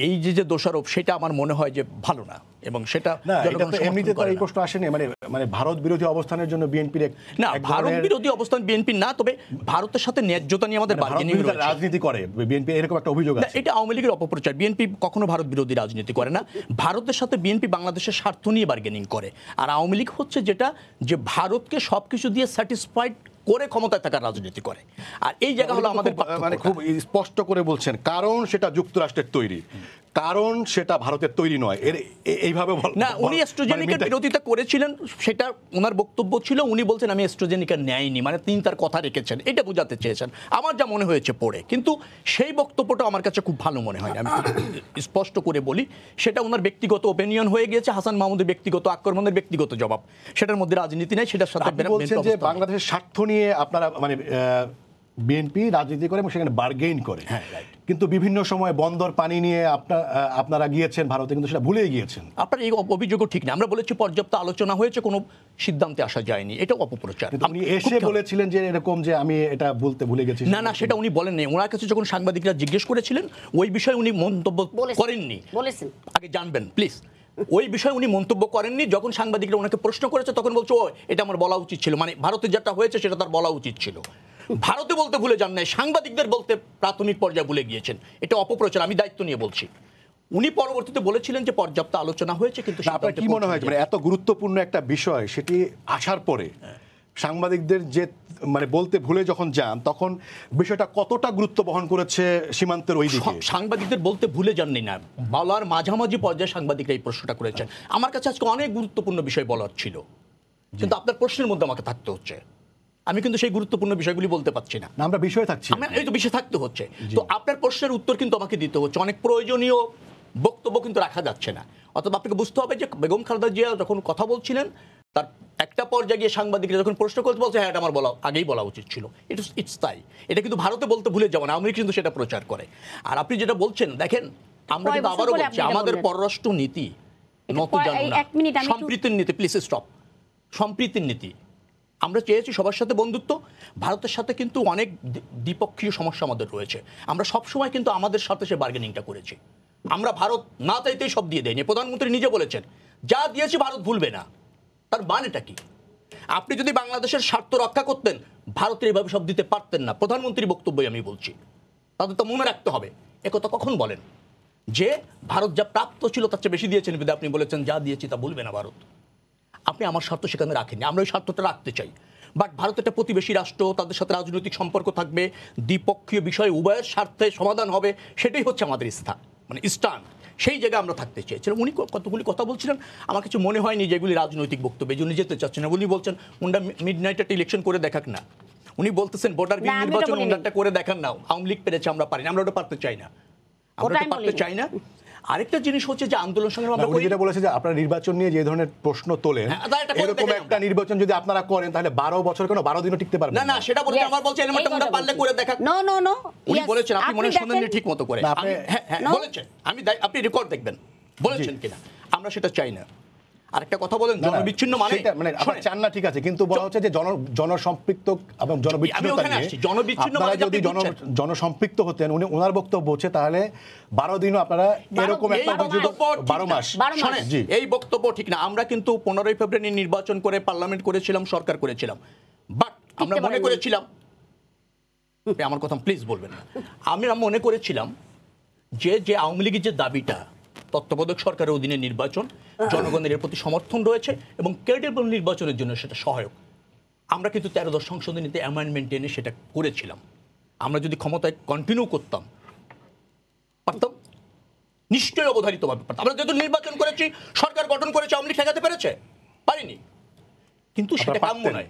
এই যে দোষারোপ, সেটা আমার মনে হয় যে ভালো না, এবং সেটা এমনিতে তো এই প্রশ্ন আসেনি মানে ভারত বিরোধী অবস্থানের জন্য বিএনপির না, ভারত বিরোধী অবস্থান বিএনপি না, তবে ভারতের সাথে ন্যায্যতা নিয়ে আমাদের বার্গেনিং রয়েছে। রাজনীতি করে বিএনপি, এরকম একটা অভিযোগ আছে। এটা আওয়ামী লীগের অপপ্রচার। বিএনপি কখনো ভারত বিরোধী রাজনীতি করে না। ভারতের সাথে বিএনপি বাংলাদেশের স্বার্থ নিয়ে বার্গেনিং করে। আর আওয়ামী লীগ হচ্ছে যেটা, যে ভারতকে সবকিছু দিয়ে স্যাটিসফাইড করে ক্ষমতায় থাকার রাজনীতি করে। আর এই জায়গা হলো আমাদের মানে খুব স্পষ্ট করে বলছেন, কারণ সেটা যুক্তরাষ্ট্রের তৈরি, কারণ সেটা ভারতের তৈরি নয়, এইভাবে না। উনি অ্যাস্ট্রাজেনেকার বিরোধিতা করেছিলেন, সেটা ওনার বক্তব্য ছিল। উনি বলছেন আমি অ্যাস্ট্রাজেনেকা নেয়নি, মানে তিনি তার কথা রেখেছেন, এটা বোঝাতে চেয়েছেন। আমার যা মনে হয়েছে পড়ে, কিন্তু সেই বক্তব্যটা আমার কাছে খুব ভালো মনে হয়। আমি স্পষ্ট করে বলি, সেটা ওনার ব্যক্তিগত ওপিনিয়ন হয়ে গিয়েছে, হাসান মাহমুদের ব্যক্তিগত আক্রমণের ব্যক্তিগত জবাব। সেটার মধ্যে রাজনীতি নেই, সেটার সাথে বলছেন যে বাংলাদেশের স্বার্থ নিয়ে আপনারা মানে বিএনপি রাজনীতি করে এবং সেখানে বার্গেইন করে। হ্যাঁ, কিন্তু বিভিন্ন সময় বন্দর পানি নিয়ে আপনারা গিয়েছেন ভারতে, কিন্তু সেটা ভুলে গিয়েছেন। আপনার এই অভিযোগও ঠিক না। আমরা বলেছি পর্যাপ্ত আলোচনা হয়েছে, কোনো সিদ্ধান্তে আসা যায়নি, এটাও অপপ্রচার। উনি এসে বলেছিলেন যে এরকম যে আমি এটা বলতে ভুলে গেছি। না, সেটা উনি বলেননি। ওনার কাছে যখন সাংবাদিকরা জিজ্ঞেস করেছিলেন, ওই বিষয়ে উনি মন্তব্য করেননি। বলেছেন, আগে জানবেন প্লিজ। ওই বিষয়ে উনি মন্তব্য করেননি। যখন সাংবাদিকরা ওনাকে প্রশ্ন করেছে, তখন বলছে ও এটা আমার বলা উচিত ছিল, মানে ভারতে যেটা হয়েছে সেটা তার বলা উচিত ছিল। ভারতে বলতে ভুলে যান নাই, সাংবাদিকদের বলতে প্রাথমিক পর্যায়ে ভুলে গিয়েছেন। এটা অপপ্রচার, আমি দায়িত্ব নিয়ে বলছি। উনি পরবর্তীতে বলেছিলেন যে পর্যাপ্ত আলোচনা হয়েছে, কিন্তু আপনার কি মনে হয় মানে এত গুরুত্বপূর্ণ একটা বিষয় সেটি আসার পরে সাংবাদিকদের যে মানে বলতে ভুলে যখন যান, তখন বিষয়টা কতটা গুরুত্ব বহন করেছে সীমান্তের ওই দিকে? সাংবাদিকদের বলতে ভুলে যাননি না, বলার মাঝামাঝি পর্যায়ে সাংবাদিকরা এই প্রশ্নটা করেছেন। আমার কাছে আজকে অনেক গুরুত্বপূর্ণ বিষয় বলার ছিল, কিন্তু আপনার প্রশ্নের মধ্যে আমাকে থাকতে হচ্ছে। আমি কিন্তু সেই গুরুত্বপূর্ণ বিষয়গুলি বলতে পারছি না। না, আমরা বিষয়ে থাকছি। এই তো বিষয় থাকতে হচ্ছে। তো আপনার প্রশ্নের উত্তর কিন্তু আমাকে দিতে হচ্ছে। অনেক প্রয়োজনীয় বক্তব্য কিন্তু রাখা যাচ্ছে না। অথবা আপনাকে বুঝতে হবে যে বেগম খালেদা জিয়া যখন কথা বলছিলেন, তার একটা পর্যায়ে গিয়ে সাংবাদিকরা যখন প্রশ্ন করতে বলছে, হ্যাঁ এটা আমার আগেই বলা উচিত ছিল। ইটস তাই। এটা কিন্তু ভারতে বলতে ভুলে যাবো না, আমেরিকা কিন্তু সেটা প্রচার করে। আর আপনি যেটা বলছেন, দেখেন আমরা কিন্তু আবারও বলছি, আমাদের পররাষ্ট্র নীতি নত জানো না, সম্প্রীতির নীতি। Please stop. সম্প্রীতির নীতি। আমরা চেয়েছি সবার সাথে বন্ধুত্ব। ভারতের সাথে কিন্তু অনেক দ্বিপক্ষীয় সমস্যা আমাদের রয়েছে। আমরা সবসময় কিন্তু আমাদের সাথে সে বার্গেনিংটা করেছি। আমরা ভারত না চাইতেই সব দিয়ে দেয়নি। প্রধানমন্ত্রী নিজে বলেছেন, যা দিয়েছি ভারত ভুলবে না। তার মানেটা কি? আপনি যদি বাংলাদেশের স্বার্থ রক্ষা করতেন, ভারতের এভাবে সব দিতে পারতেন না। প্রধানমন্ত্রীর বক্তব্যই আমি বলছি। তাদের তো মনে রাখতে হবে। একথা কখন বলেন যে ভারত যা প্রাপ্ত ছিল তার চেয়ে বেশি দিয়েছেন, বিধায় আপনি বলেছেন যা দিয়েছি তা ভুলবে না ভারত। আপনি আমার স্বার্থ সেখানে রাখেননি, আমরা ওই স্বার্থটা রাখতে চাই। বাট ভারত একটা প্রতিবেশী রাষ্ট্র, তাদের সাথে রাজনৈতিক সম্পর্ক থাকবে, দ্বিপক্ষীয় বিষয়ে উভয়ের স্বার্থে সমাধান হবে, সেটাই হচ্ছে আমাদের স্থান। সেই জায়গায় আমরা থাকতে চেয়েছিলাম। উনি কতগুলি কথা বলছিলেন, আমার কিছু মনে হয়নি যেগুলি রাজনৈতিক বক্তব্য, এই জন্য যেতে চাচ্ছেন না। উনি বলছেন উন্ডা মিডনাইট একটা ইলেকশন করে দেখাক না। উনি বলতেছেন ভোটার নির্বাচন উন্ডাটা করে দেখান না। আওয়ামী লীগ পেরেছে, আমরা পারিনি। আমরা ওটা পারতে চাই না, আমরা ওটা পারতে চাই না। আরেকটা জিনিস হচ্ছে যে আন্দোলন সংগ্রাম আমরা যেটা বলেছে যে আপনারা নির্বাচন নিয়ে যে ধরনের প্রশ্ন তোলেন, এরকম একটা নির্বাচন যদি আপনারা করেন তাহলে 12 বছর কেন 12 দিনও টিকতে পারবে না। না সেটা বলতে আমার বলছে এলিমেন্টটা আমরা পারলে করে দেখা। নো নো নো, উনি বলেছেন, আপনি মনে শুনেননি ঠিক মতো করে। হ্যাঁ বলেছেন, আপনি রেকর্ড দেখবেন বলেছেন কিনা, আমরা সেটা চাই না। আরেকটা কথা বলেন, জনবিচ্ছিন্ন মানে আপনারা চান না, ঠিক আছে, কিন্তু বলা হচ্ছে যে জনসম্পৃক্ত এবং জনবিচ্ছিন্ন যদি জনসম্পৃক্ত হতেন, উনি ওনার বক্তব্য হচ্ছে তাহলে 12 দিনও আপনারা এরকম একটা 12 মাস। এই বক্তব্য ঠিক না। আমরা কিন্তু 15 ফেব্রুয়ারি নির্বাচন করে পার্লামেন্ট করেছিলাম, সরকার করেছিলাম। বাট আমরা মনে করেছিলাম, আমার কথা প্লিজ বলবেন না, আমরা মনে করেছিলাম যে আওয়ামী লীগের যে দাবিটা, তত্ত্বাবধায়ক সরকারের অধীনে নির্বাচন, জনগণের এর প্রতি সমর্থন রয়েছে এবং ক্রেডিবল নির্বাচনের জন্য সেটা সহায়ক। আমরা কিন্তু 13 সংশোধনীতে অ্যামেন্ডমেন্ট এনে সেটা করেছিলাম। আমরা যদি ক্ষমতায় কন্টিনিউ করতাম পারতাম, নিশ্চয়ই অবধারিতভাবে পারতাম। আমরা যেহেতু নির্বাচন করেছি, সরকার গঠন করেছে, আওয়ামী লীগ ঠেকাতে পেরেছে? পারিনি। কিন্তু সেটা কাম্য নয়।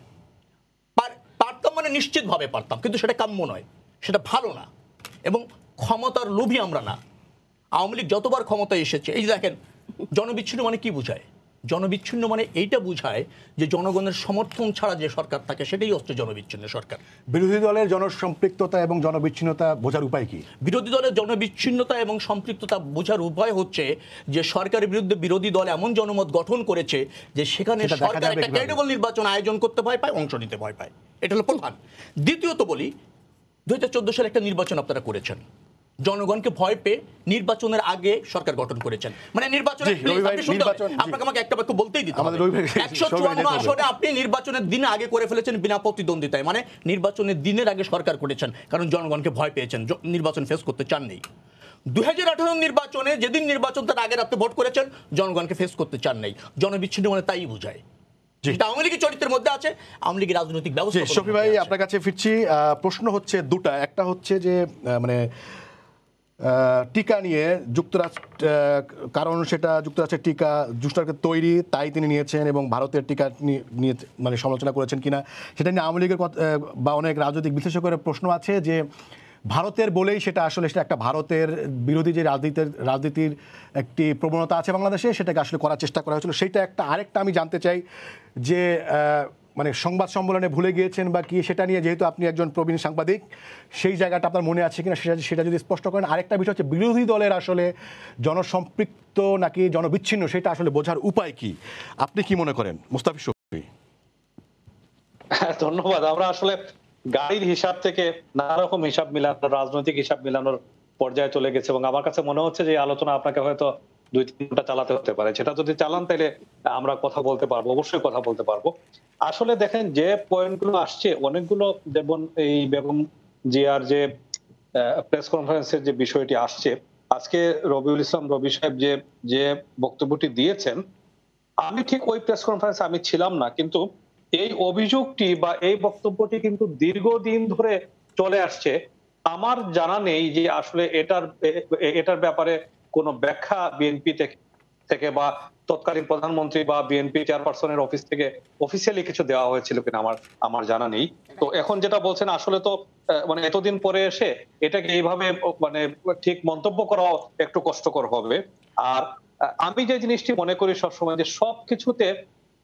পারতাম মানে নিশ্চিতভাবে পারতাম, কিন্তু সেটা কাম্য নয়, সেটা ভালো না। এবং ক্ষমতার লোভী আমরা না। আওয়ামী লীগ যতবার ক্ষমতায় এসেছে, এই দেখেন, জনবিচ্ছিন্ন মানে কি বোঝায়? জনবিচ্ছিন্ন মানে এইটা বোঝায় যে জনগণের সমর্থন ছাড়া যে সরকার থাকে, সেটাই হচ্ছে জনবিচ্ছিন্ন সরকার। বিরোধী দলের জনসম্পৃক্ততা এবং জনবিচ্ছিন্নতা বোঝার উপায় কি? বিরোধী দলের জনবিচ্ছিন্নতা এবং সম্পৃক্ততা বোঝার উপায় হচ্ছে যে সরকারের বিরুদ্ধে বিরোধী দল এমন জনমত গঠন করেছে যে সেখানে সরকার একটা ক্রেডিবল নির্বাচন আয়োজন করতে ভয় পায়, অংশ নিতে ভয় পায়। এটা হলো প্রধান। দ্বিতীয়ত বলি, 2014 সালে একটা নির্বাচন আপনারা করেছেন, জনগণকে ভয় পেয়ে নির্বাচনের আগে সরকার গঠন করেছেন। মানে আপনাকে আমাকে একটা বাক্য বলতেই দিতে হবে। 154 আসনে আপনি নির্বাচনের দিনে আগে করে ফেলেছেন বিনা প্রতিদ্বন্দ্বিতায়। মানে নির্বাচনের দিনের আগে সরকার করেছেন, কারণ জনগণকে ভয় পেয়েছেন, নির্বাচন ফেস করতে চান নেই। 2018 নির্বাচনে যেদিন নির্বাচন তার আগে রাতে ভোট করেছেন, জনগণকে ফেস করতে চান নেই। জনবিচ্ছিন্ন মানে তাই বোঝায়। আওয়ামী লীগের চরিত্রের মধ্যে আছে, আওয়ামী লীগের রাজনৈতিক ব্যবস্থা। শফি ভাই, আপনার কাছে ফিরছি। প্রশ্ন হচ্ছে দুটা। একটা হচ্ছে যে মানে টিকা নিয়ে যুক্তরাষ্ট্র, কারণ সেটা যুক্তরাষ্ট্রের টিকা যুক্তরাষ্ট্রের তৈরি, তাই তিনি নিয়েছেন, এবং ভারতের টিকা নিয়ে মানে সমালোচনা করেছেন কিনা সেটা নিয়ে আওয়ামী লীগের বা অনেক রাজনৈতিক বিশ্লেষকের প্রশ্ন আছে যে ভারতের বলেই সেটা আসলে সেটা একটা ভারতের বিরোধী যে রাজনীতির একটি প্রবণতা আছে বাংলাদেশে, সেটাকে আসলে করার চেষ্টা করা হয়েছিল। সেইটা একটা। আরেকটা আমি জানতে চাই যে মানে সংবাদ সম্মেলনে ভুলে গিয়েছেন বা কি, সেটা নিয়ে যেহেতু আপনি একজন প্রবীণ সাংবাদিক, সেই জায়গাটা আপনার মনে আছে কিনা সেটা যদি স্পষ্ট করেন। আরেকটা বিষয় হচ্ছে বিরোধী দলের আসলে জনসম্পৃক্ত নাকি জনবিচ্ছিন্ন, সেটা আসলে বোঝার উপায় কি, আপনি কি মনে করেন মুস্তাফিজ শফি? ধন্যবাদ। আমরা আসলে গাড়ির হিসাব থেকে নানা রকম হিসাব মিলানো, রাজনৈতিক হিসাব মিলানোর পর্যায়ে চলে গেছে, এবং আমার কাছে মনে হচ্ছে যে এই আলোচনা আপনাকে হয়তো 2-3 ঘন্টা চালাতে হতে পারে। সেটা যদি চালান তাহলে আমরা কথা বলতে পারবো, অবশ্যই কথা বলতে পারবো। আসলে দেখেন, যে পয়েন্টগুলো আসছে অনেকগুলো, যেমন এই বেগম জিয়ার যে প্রেস কনফারেন্সের যে বিষয়টি আসছে, আজকে রবিউল ইসলাম রবি সাহেব যে বক্তব্যটি দিয়েছেন, আমি ঠিক ওই প্রেস কনফারেন্সে আমি ছিলাম না, কিন্তু এই অভিযোগটি বা এই বক্তব্যটি কিন্তু দীর্ঘদিন ধরে চলে আসছে। আমার জানা নেই যে আসলে এটার ব্যাপারে কোনো ব্যাখ্যা বিএনপি থেকে বা তৎকালীন প্রধানমন্ত্রী বা বিএনপি চেয়ারপারসনের অফিস থেকে অফিসিয়ালি কিছু দেওয়া হয়েছিল কিনা আমার জানা নেই। তো এখন যেটা বলছেন আসলে তো মানে এতদিন পরে এসে এটাকে এইভাবে মানে ঠিক মন্তব্য করা একটু কষ্টকর হবে। আর আমি যে জিনিসটি মনে করি সবসময় যে সবকিছুতে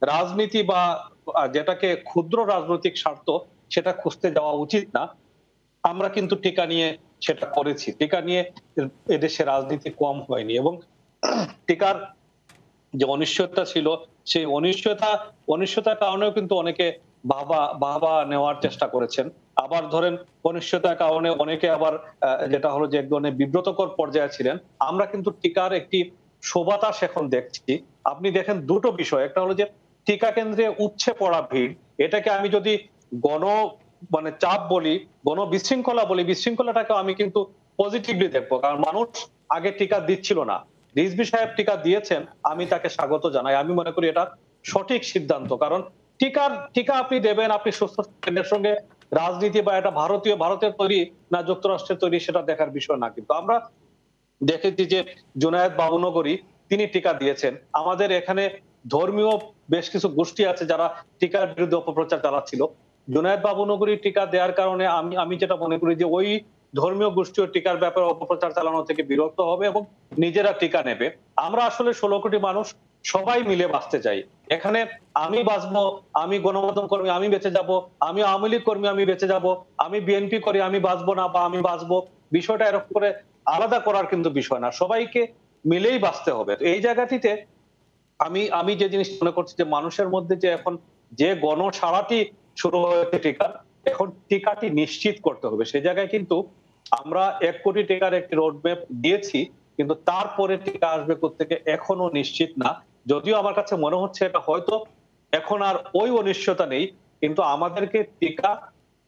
রাজনীতি বা যেটাকে ক্ষুদ্র রাজনৈতিক স্বার্থ সেটা খুঁজতে যাওয়া উচিত না। আমরা কিন্তু টিকা নিয়ে সেটা করেছি, টিকা নিয়ে এদেশে রাজনীতি কম হয়নি এবং টিকার যে অনিশ্চয়তা ছিল সেই অনিশ্চয়তার কারণেও কিন্তু অনেকে বাবা নেওয়ার চেষ্টা করেছেন। আবার ধরেন অনিশ্চয়তার কারণে অনেকে আবার যেটা হলো যে এক ধরনের বিব্রতকর পর্যায়ে ছিলেন। আমরা কিন্তু টিকার একটি সুবাতাস এখন দেখছি। আপনি দেখেন দুটো বিষয়, একটা হলো যে টিকা কেন্দ্রে উপচে পড়া ভিড়, এটাকে আমি যদি গণ মানে চাপ বলি, গণ বিশৃঙ্খলা বলি, বিশৃঙ্খলাটাকে আমি কিন্তু পজিটিভলি দেখবো। কারণ মানুষ আগে টিকা দিচ্ছিল না, রিজভী সাহেব টিকা দিয়েছেন, আমি তাকে স্বাগত জানাই। আমি মনে করি এটা সঠিক সিদ্ধান্ত। কারণ টিকা আপনি দেবেন, আপনি সুস্থ এর সঙ্গে রাজনীতি বা এটা ভারতের তৈরি না যুক্তরাষ্ট্রের তৈরি সেটা দেখার বিষয় না। কিন্তু আমরা দেখেছি যে জুনায়েদ বাবুনগরী তিনি টিকা দিয়েছেন। আমাদের এখানে ধর্মীয় বেশ কিছু গোষ্ঠী আছে যারা টিকার বিরুদ্ধে অপপ্রচার চালাচ্ছিল। জুনায়েদ বাবুনগরী টিকা দেওয়ার কারণে আমি যেটা মনে করি যে ওই ধর্মীয় গোষ্ঠীও টিকার ব্যাপারে অপপ্রচার চালানো থেকে বিরত হবে এবং নিজেরা টিকা নেবে। আমরা আসলে 16 কোটি মানুষ সবাই মিলে বাঁচতে চাই। এখানে আমি বাঁচবো, আমি গণমাধ্যম কর্মী আমি বেঁচে যাব, আমি আওয়ামী লীগ কর্মী আমি বেঁচে যাব, আমি বিএনপি করি আমি বাঁচবো না বা আমি বাঁচবো, বিষয়টা এরকম করে আলাদা করার কিন্তু বিষয় না, সবাইকে মিলেই বাঁচতে হবে। তো এই জায়গাটিতে আমি যে জিনিস মনে করছি যে মানুষের মধ্যে যে এখন যে গণসাড়াটি শুরু হয়েছে টিকা, এখন টিকাটি নিশ্চিত করতে হবে। সেই জায়গায় কিন্তু আমরা 1 কোটি টিকার একটি রোডম্যাপ দিয়েছি, কিন্তু তারপরে টিকা আসবে কোত্থেকে এখনো নিশ্চিত না। যদিও আমার কাছে মনে হচ্ছে এটা হয়তো এখন আর ওই অনিশ্চয়তা নেই, কিন্তু আমাদেরকে টিকা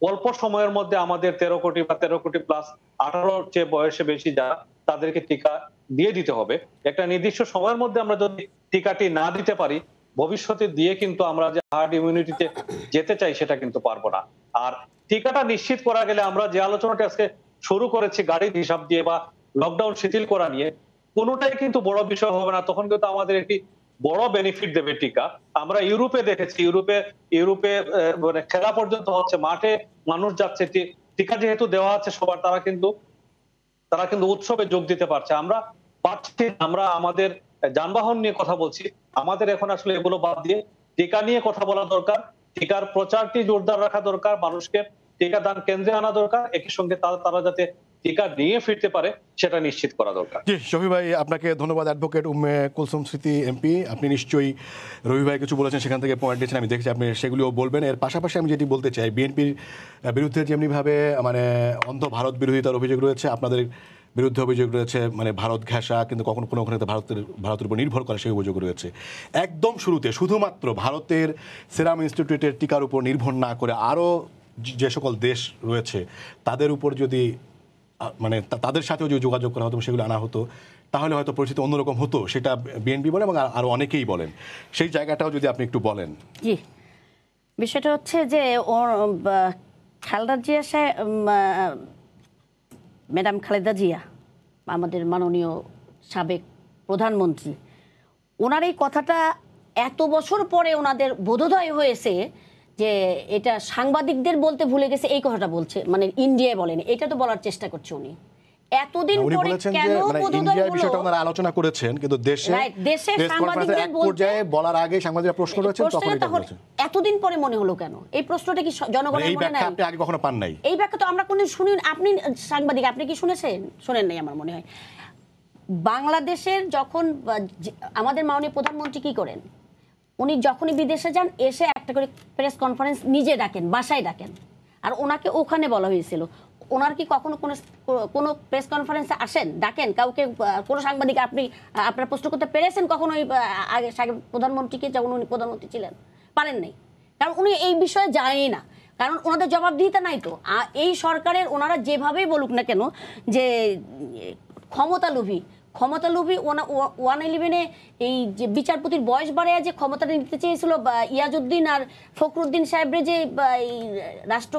অল্প সময়ের মধ্যে আমাদের 13 কোটি বা 13 কোটি প্লাস 18 চেয়ে বয়সে বেশি যারা তাদেরকে টিকা দিয়ে দিতে হবে। একটা নির্দিষ্ট সময়ের মধ্যে আমরা যদি টিকাটি না দিতে পারি, ভবিষ্যতে দিয়ে কিন্তু আমরা যে হার্ড ইমিউনিটিতে যেতে চাই সেটা কিন্তু পারবো না। আর টিকাটা নিশ্চিত করা গেলে আমরা যে আলোচনাটা আজকে শুরু করেছি গাড়ির হিসাব দিয়ে বা লকডাউন শিথিল করা নিয়ে, কোনোটাই কিন্তু বড় বিষয় হবে না। তখন কিন্তু আমাদের একটি বড় বেনিফিট দেবে টিকা। আমরা ইউরোপে দেখেছি, ইউরোপে মানে খেলা পর্যন্ত হচ্ছে, মাঠে মানুষ যাচ্ছে, টিকা যেহেতু দেওয়া আছে সবার, তারা কিন্তু উৎসবে যোগ দিতে পারছে। আমরা পারছি, আমরা আমাদের যানবাহন নিয়ে কথা বলছি, আমাদের এখন আসলে এগুলো বাদ দিয়ে টিকা নিয়ে কথা বলা দরকার। টিকার প্রচারটি জোরদার রাখা দরকার, মানুষকে টিকা দান কেন্দ্রে আনা দরকার, একই সঙ্গে তারা যাতে টিকা নিয়ে ফিরতে পারে সেটা নিশ্চিত করা দরকার। জি শফি ভাই, আপনাকে ধন্যবাদ। অ্যাডভোকেট উম্মে কুলসুম স্মৃতি এমপি, আপনি নিশ্চয়ই রবি ভাই কিছু বলেছেন সেখান থেকে পয়েন্ট দিয়েছেন, আমি দেখছি আপনি সেগুলিও বলবেন। এর পাশাপাশি আমি যেটি বলতে চাই, বিএনপির বিরুদ্ধে যেমনিভাবে মানে অন্ধ ভারত বিরোধিতার অভিযোগ রয়েছে, আপনাদের বিরুদ্ধে অভিযোগ রয়েছে মানে ভারত ঘেঁষা, কিন্তু কখনো কোনো ওখানে ভারতের উপর নির্ভর করে সেই অভিযোগ রয়েছে। একদম শুরুতে শুধুমাত্র ভারতের সেরাম ইনস্টিটিউটের টিকার উপর নির্ভর না করে আরও যে সকল দেশ রয়েছে তাদের উপর যদি মানে তাদের সাথেও যদি যোগাযোগ করা হতো, সেগুলো আনা হতো, তাহলে হয়তো পরিস্থিতি অন্যরকম হতো, সেটা বিএনপি বলে এবং আরও অনেকেই বলেন। সেই জায়গাটাও যদি আপনি একটু বলেন। জি, বিষয়টা হচ্ছে যে খালেদা জিয়া ম্যাডাম খালেদা জিয়া, আমাদের মাননীয় সাবেক প্রধানমন্ত্রী, ওনার এই কথাটা এত বছর পরে ওনাদের বোধোদয় হয়েছে যে এটা সাংবাদিকদের বলতে ভুলে গেছে, এই কথাটা বলছে, মানে ইন্ডিয়ায় বলেন, এটা তো বলার চেষ্টা করছে উনি। এতদিন পরে কেন বোধোদয় হলো, বিষয়টা ওনারা আলোচনা করেছেন, কিন্তু দেশে সাংবাদিকদের পর্যায়ে বলার আগে সাংবাদিকরা প্রশ্ন করেছেন, তখন এটা বলেছেন। এতদিন পরে মনে হলো কেন? এই প্রশ্নটা কি জনগণের মনে নাই? আপনি আগে কখনো পান নাই এই ব্যাখ্যা তো আমরা কোনদিন শুনি। আপনি সাংবাদিক, আপনি কি শুনেছেন? শোনেন নাই আমার মনে হয়। বাংলাদেশের যখন আমাদের মাননীয় প্রধানমন্ত্রী কি করেন, উনি যখনই বিদেশে যান এসে একটা করে প্রেস কনফারেন্স নিজে ডাকেন, বাসায় ডাকেন, আর ওনাকে ওখানে বলা হয়েছিল। ওনার কি কখনো কোনো প্রেস কনফারেন্সে আসেন, ডাকেন কাউকে, কোনো সাংবাদিক আপনার প্রশ্ন করতে পেরেছেন কখনো আগে প্রধানমন্ত্রীকে, যখন উনি প্রধানমন্ত্রী ছিলেন? পারেন নাই, কারণ উনি এই বিষয়ে জানেনই না, কারণ ওনাদের জবাবদিহিতা নাই তো। এই সরকারের ওনারা যেভাবেই বলুক না কেন যে ক্ষমতালোভী 111-এ এই যে বিচারপতির বয়স বাড়ায় যে ক্ষমতাটা নিতে চেয়েছিল ইয়াজউদ্দিন আর ফখরুদ্দিন সাহেবরে, যে রাষ্ট্র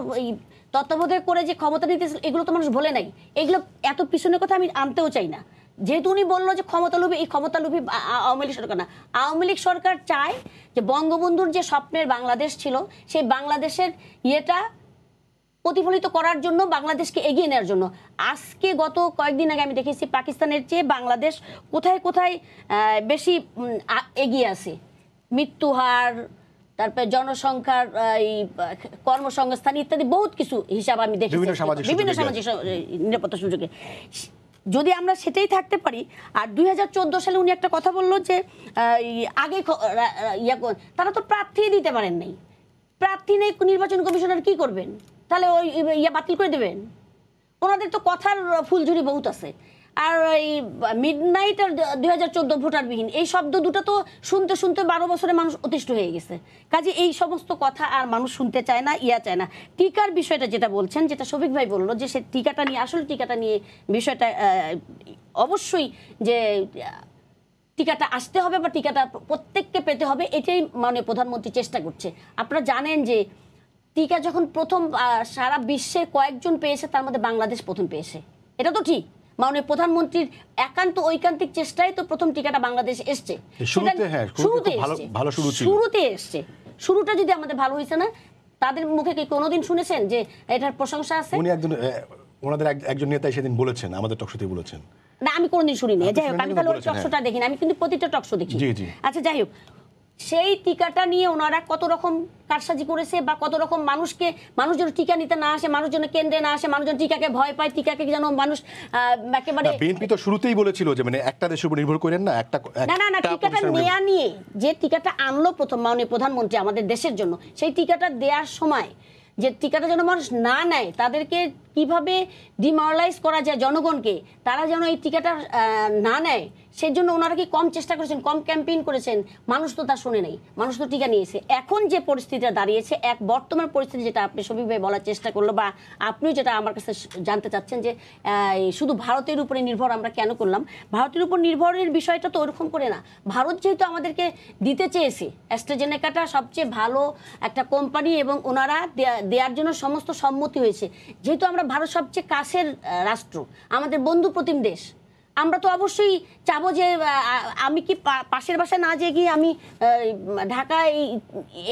তত্ত্বাবধায়ক করে যে ক্ষমতা নিতে, এগুলো তো মানুষ ভোলে নাই। এগুলো এত পিছনের কথা আমি আনতেও চাই না, যেহেতু উনি বললো যে ক্ষমতালোভী, এই ক্ষমতালোভী আওয়ামী লীগ সরকার না, আওয়ামী লীগ সরকার চায় যে বঙ্গবন্ধুর যে স্বপ্নের বাংলাদেশ ছিল সেই বাংলাদেশের ইয়েটা প্রতিফলিত করার জন্য, বাংলাদেশকে এগিয়ে নেওয়ার জন্য। আজকে গত কয়েকদিন আগে আমি দেখেছি পাকিস্তানের চেয়ে বাংলাদেশ কোথায় কোথায় বেশি এগিয়ে আছে, মৃত্যু হার, তারপরে জনসংখ্যার এই কর্মসংস্থান ইত্যাদি বহুত কিছু হিসাব আমি দেখেছি বিভিন্ন সামাজিক নিরাপত্তা সুযোগে। যদি আমরা সেটাই থাকতে পারি। আর 2014 সালে উনি একটা কথা বললো যে আগে তারা তো প্রার্থী দিতে পারেন নাই, প্রার্থী নেই, নির্বাচন কমিশনার কি করবেন? তাহলে ওই বাতিল করে দেবেন? ওনাদের তো কথার ফুলঝুরি বহুত আছে। আর এই মিডনাইট আর 2014 ভোটারবিহীন, এই শব্দ দুটো তো শুনতে শুনতে 12 বছরে মানুষ অতিষ্ঠ হয়ে গেছে। কাজে এই সমস্ত কথা আর মানুষ শুনতে চায় না, চায় না। টিকার বিষয়টা যেটা বলছেন, যেটা শফিক ভাই বললো যে সে টিকাটা নিয়ে, আসলে টিকাটা নিয়ে বিষয়টা অবশ্যই যে টিকাটা আসতে হবে বা টিকাটা প্রত্যেককে পেতে হবে, এটাই মানে প্রধানমন্ত্রী চেষ্টা করছে। আপনারা জানেন যে টিকা যখন প্রথম সারা বিশ্বে কয়েকজন পেয়েছে, তার মধ্যে বাংলাদেশ প্রথম পেয়েছে। এটা তো ঠিক, মাননীয় প্রধানমন্ত্রীর একান্ত ঐকান্তিক চেষ্টায় তো প্রথম টিকাটা বাংলাদেশে এসছে। শুরুতে এসছে। শুরুটা যদি আমাদের ভালো হয়েছে না, তাদের মুখে কি কোনোদিন শুনেছেন যে এটার প্রশংসা আছে? উনি ওনাদের একজন নেতা সেদিন বলেছেন, আমাদের টকশোতে বলেছেন। না, আমি কোনোদিন শুনিনি। যাই হোক, আমি তাহলে ওই টকশোটা দেখিনি, আমি কিন্তু প্রতিটা টকশো দেখি। আচ্ছা, যাই হোক, সেই টিকাটা নিয়ে ওনারা কত রকম কারসাজি করেছে বা কত রকম মানুষ যেন টিকা নিতে না আসে, মানুষ যেন কেন্দ্রে না আসে, মানুষজন টিকাকে ভয় পায়, টিকাকে যেন মানুষ একেবারে। বিএনপি তো শুরুতেই বলেছিল যে মানে একটা দেশের উপর নির্ভর করেন না, না টিকাটা নেয়া নিয়ে যে টিকাটা আনলো প্রথম মাননীয় প্রধানমন্ত্রী আমাদের দেশের জন্য, সেই টিকাটা দেওয়ার সময় যে টিকাটা যেন মানুষ না নেয়, তাদেরকে কিভাবে ডিমোরালাইজ করা যায় জনগণকে, তারা যেন এই টিকাটা না নেয়, সেই জন্য ওনারা কি কম চেষ্টা করেছেন, কম ক্যাম্পেইন করেছেন? মানুষ তো তা শুনে নেই, মানুষ তো টিকা নিয়েছে। এখন যে পরিস্থিতিটা দাঁড়িয়েছে, বর্তমান পরিস্থিতি যেটা আপনি শফিক ভাই বলার চেষ্টা করলো, বা আপনিও যেটা আমার কাছে জানতে চাচ্ছেন যে শুধু ভারতের উপরে নির্ভর আমরা কেন করলাম, ভারতের উপর নির্ভরের বিষয়টা তো ওরকম করে না। ভারত যেহেতু আমাদেরকে দিতে চেয়েছে, অ্যাস্ট্রাজেনেকাটা সবচেয়ে ভালো একটা কোম্পানি এবং ওনারা দেওয়ার জন্য সমস্ত সম্মতি হয়েছে। যেহেতু আমরা ভারত সবচেয়ে কাছের রাষ্ট্র, আমাদের বন্ধু প্রতিম দেশ, আমরা তো অবশ্যই চাবো যে আমি কি পাশের বাসায় না যেয়ে গিয়ে আমি ঢাকায়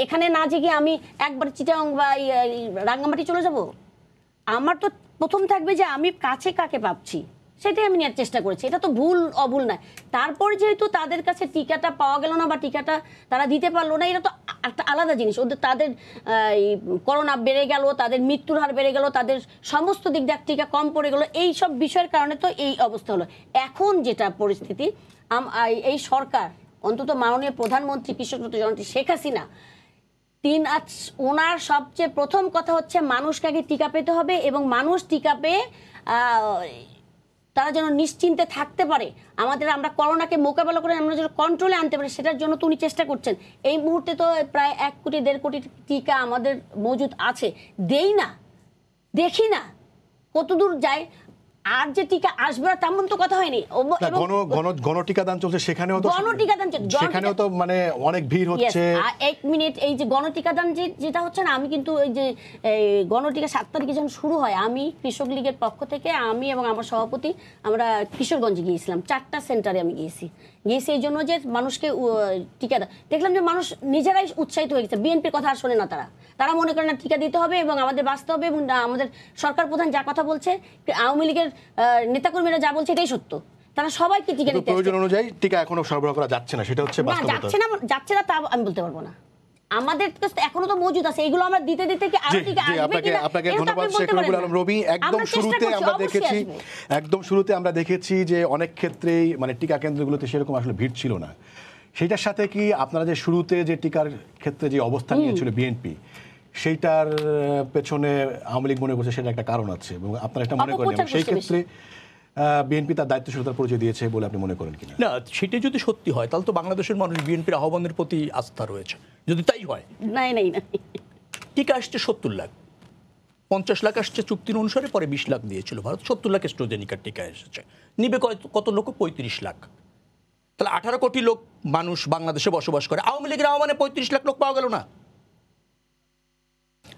এখানে না যেয়ে গিয়ে আমি একবার চিটাং বা রাঙ্গামাটি চলে যাব? আমার তো প্রথম থাকবে যে আমি কাছে কাকে পাচ্ছি, সেটাই আমি নেওয়ার চেষ্টা করেছি। এটা তো অভুল নয়। তারপর যেহেতু তাদের কাছে টিকাটা পাওয়া গেল না বা টিকাটা তারা দিতে পারলো না, এটা তো একটা আলাদা জিনিস। তাদের করোনা বেড়ে গেল, তাদের মৃত্যুর হার বেড়ে গেল, তাদের সমস্ত দিক দিয়ে টিকা কম পড়ে গেল, এই সব বিষয়ের কারণে তো এই অবস্থা হলো। এখন যেটা পরিস্থিতি, এই সরকার, অন্তত মাননীয় প্রধানমন্ত্রী কৃষকরত্ন জননেত্রী শেখ হাসিনা, ওনার সবচেয়ে প্রথম কথা হচ্ছে মানুষকে আগে টিকা পেতে হবে এবং মানুষ টিকা পেয়ে তারা যেন নিশ্চিন্তে থাকতে পারে। আমরা করোনাকে মোকাবেলা করে আমরা যেন কন্ট্রোলে আনতে পারি, সেটার জন্য তো উনি চেষ্টা করছেন। এই মুহূর্তে তো প্রায় 1 কোটি 1.5 কোটি টিকা আমাদের মজুদ আছে, দেই না, দেখি না কতদূর যায়। আর যে টিকা আসবে না তেমন তো কথা হয়নি। গণটিকাদান চলছে, সেখানেও তো মানে অনেক ভিড় হচ্ছে। 1 মিনিট, এই যে গণটিকাদান যেটা হচ্ছে না, আমি কিন্তু এই যে গণটিকা 7 তারিখে যখন শুরু হয়, আমি কৃষক লীগের পক্ষ থেকে আমি এবং আমার সভাপতি আমরা কিশোরগঞ্জে গিয়েছিলাম। 4টা সেন্টারে আমি গিয়েছি এই জন্য যে মানুষকে টিকা দেখলাম যে মানুষ নিজেরাই উৎসাহিত হয়ে গেছে। বিএনপির কথা আর শোনে না, তারা মনে করে না টিকা দিতে হবে এবং আমাদের বাঁচতে হবে, এবং আমাদের সরকার প্রধান যা কথা বলছে, আওয়ামী লীগের নেতাকর্মীরা যা বলছে এটাই সত্য। তারা সবাইকে টিকা দিতে, প্রয়োজন অনুযায়ী টিকা এখনো সরবরাহ করা যাচ্ছে না, সেটা হচ্ছে বাস্তবতা। যাচ্ছে না তা আমি বলতে পারবো না, আমাদের কাছে এখনো তো মজুদ আছে। এগুলো আমরা দিতে দিতে কি আরো টিকা আসবে কিনা? আপনাকে ধন্যবাদ শেখ রবিউল আলম রবি। একদম শুরুতে আমরা দেখেছি যে অনেক ক্ষেত্রেই মানে টিকা কেন্দ্রগুলোতে সেরকম আসলে ভিড় ছিল না। সেটার সাথে কি আপনারা যে শুরুতে যে টিকার ক্ষেত্রে যে অবস্থান নিয়েছিল বিএনপি, সেইটার পেছনে আওয়ামী লীগ মনে করছে সেটা একটা কারণ আছে, এবং আপনারা এটা মনে করেন সেই ক্ষেত্রে বিএনপি তার দায়িত্বশীলতার পরিচয় দিয়েছে বলে আপনি মনে করেন কিনা? না, সেটা যদি সত্যি হয় তাহলে তো বাংলাদেশের মানুষ বিএনপির আহ্বানের প্রতি আস্থা রয়েছে। যদি তাই হয়, টিকা আসছে 70 লাখ, 50 লাখ আসছে চুক্তির অনুসারে, পরে 20 লাখ দিয়েছিল ভারত, 70 লাখ অ্যাস্ট্রাজেনেকার টিকা এসেছে। নিবে কত লোক? 35 লাখ। তাহলে 18 কোটি লোক মানুষ বাংলাদেশে বসবাস করে। আওয়ামী লীগের আহ্বানে 35 লাখ লোক পাওয়া গেল না।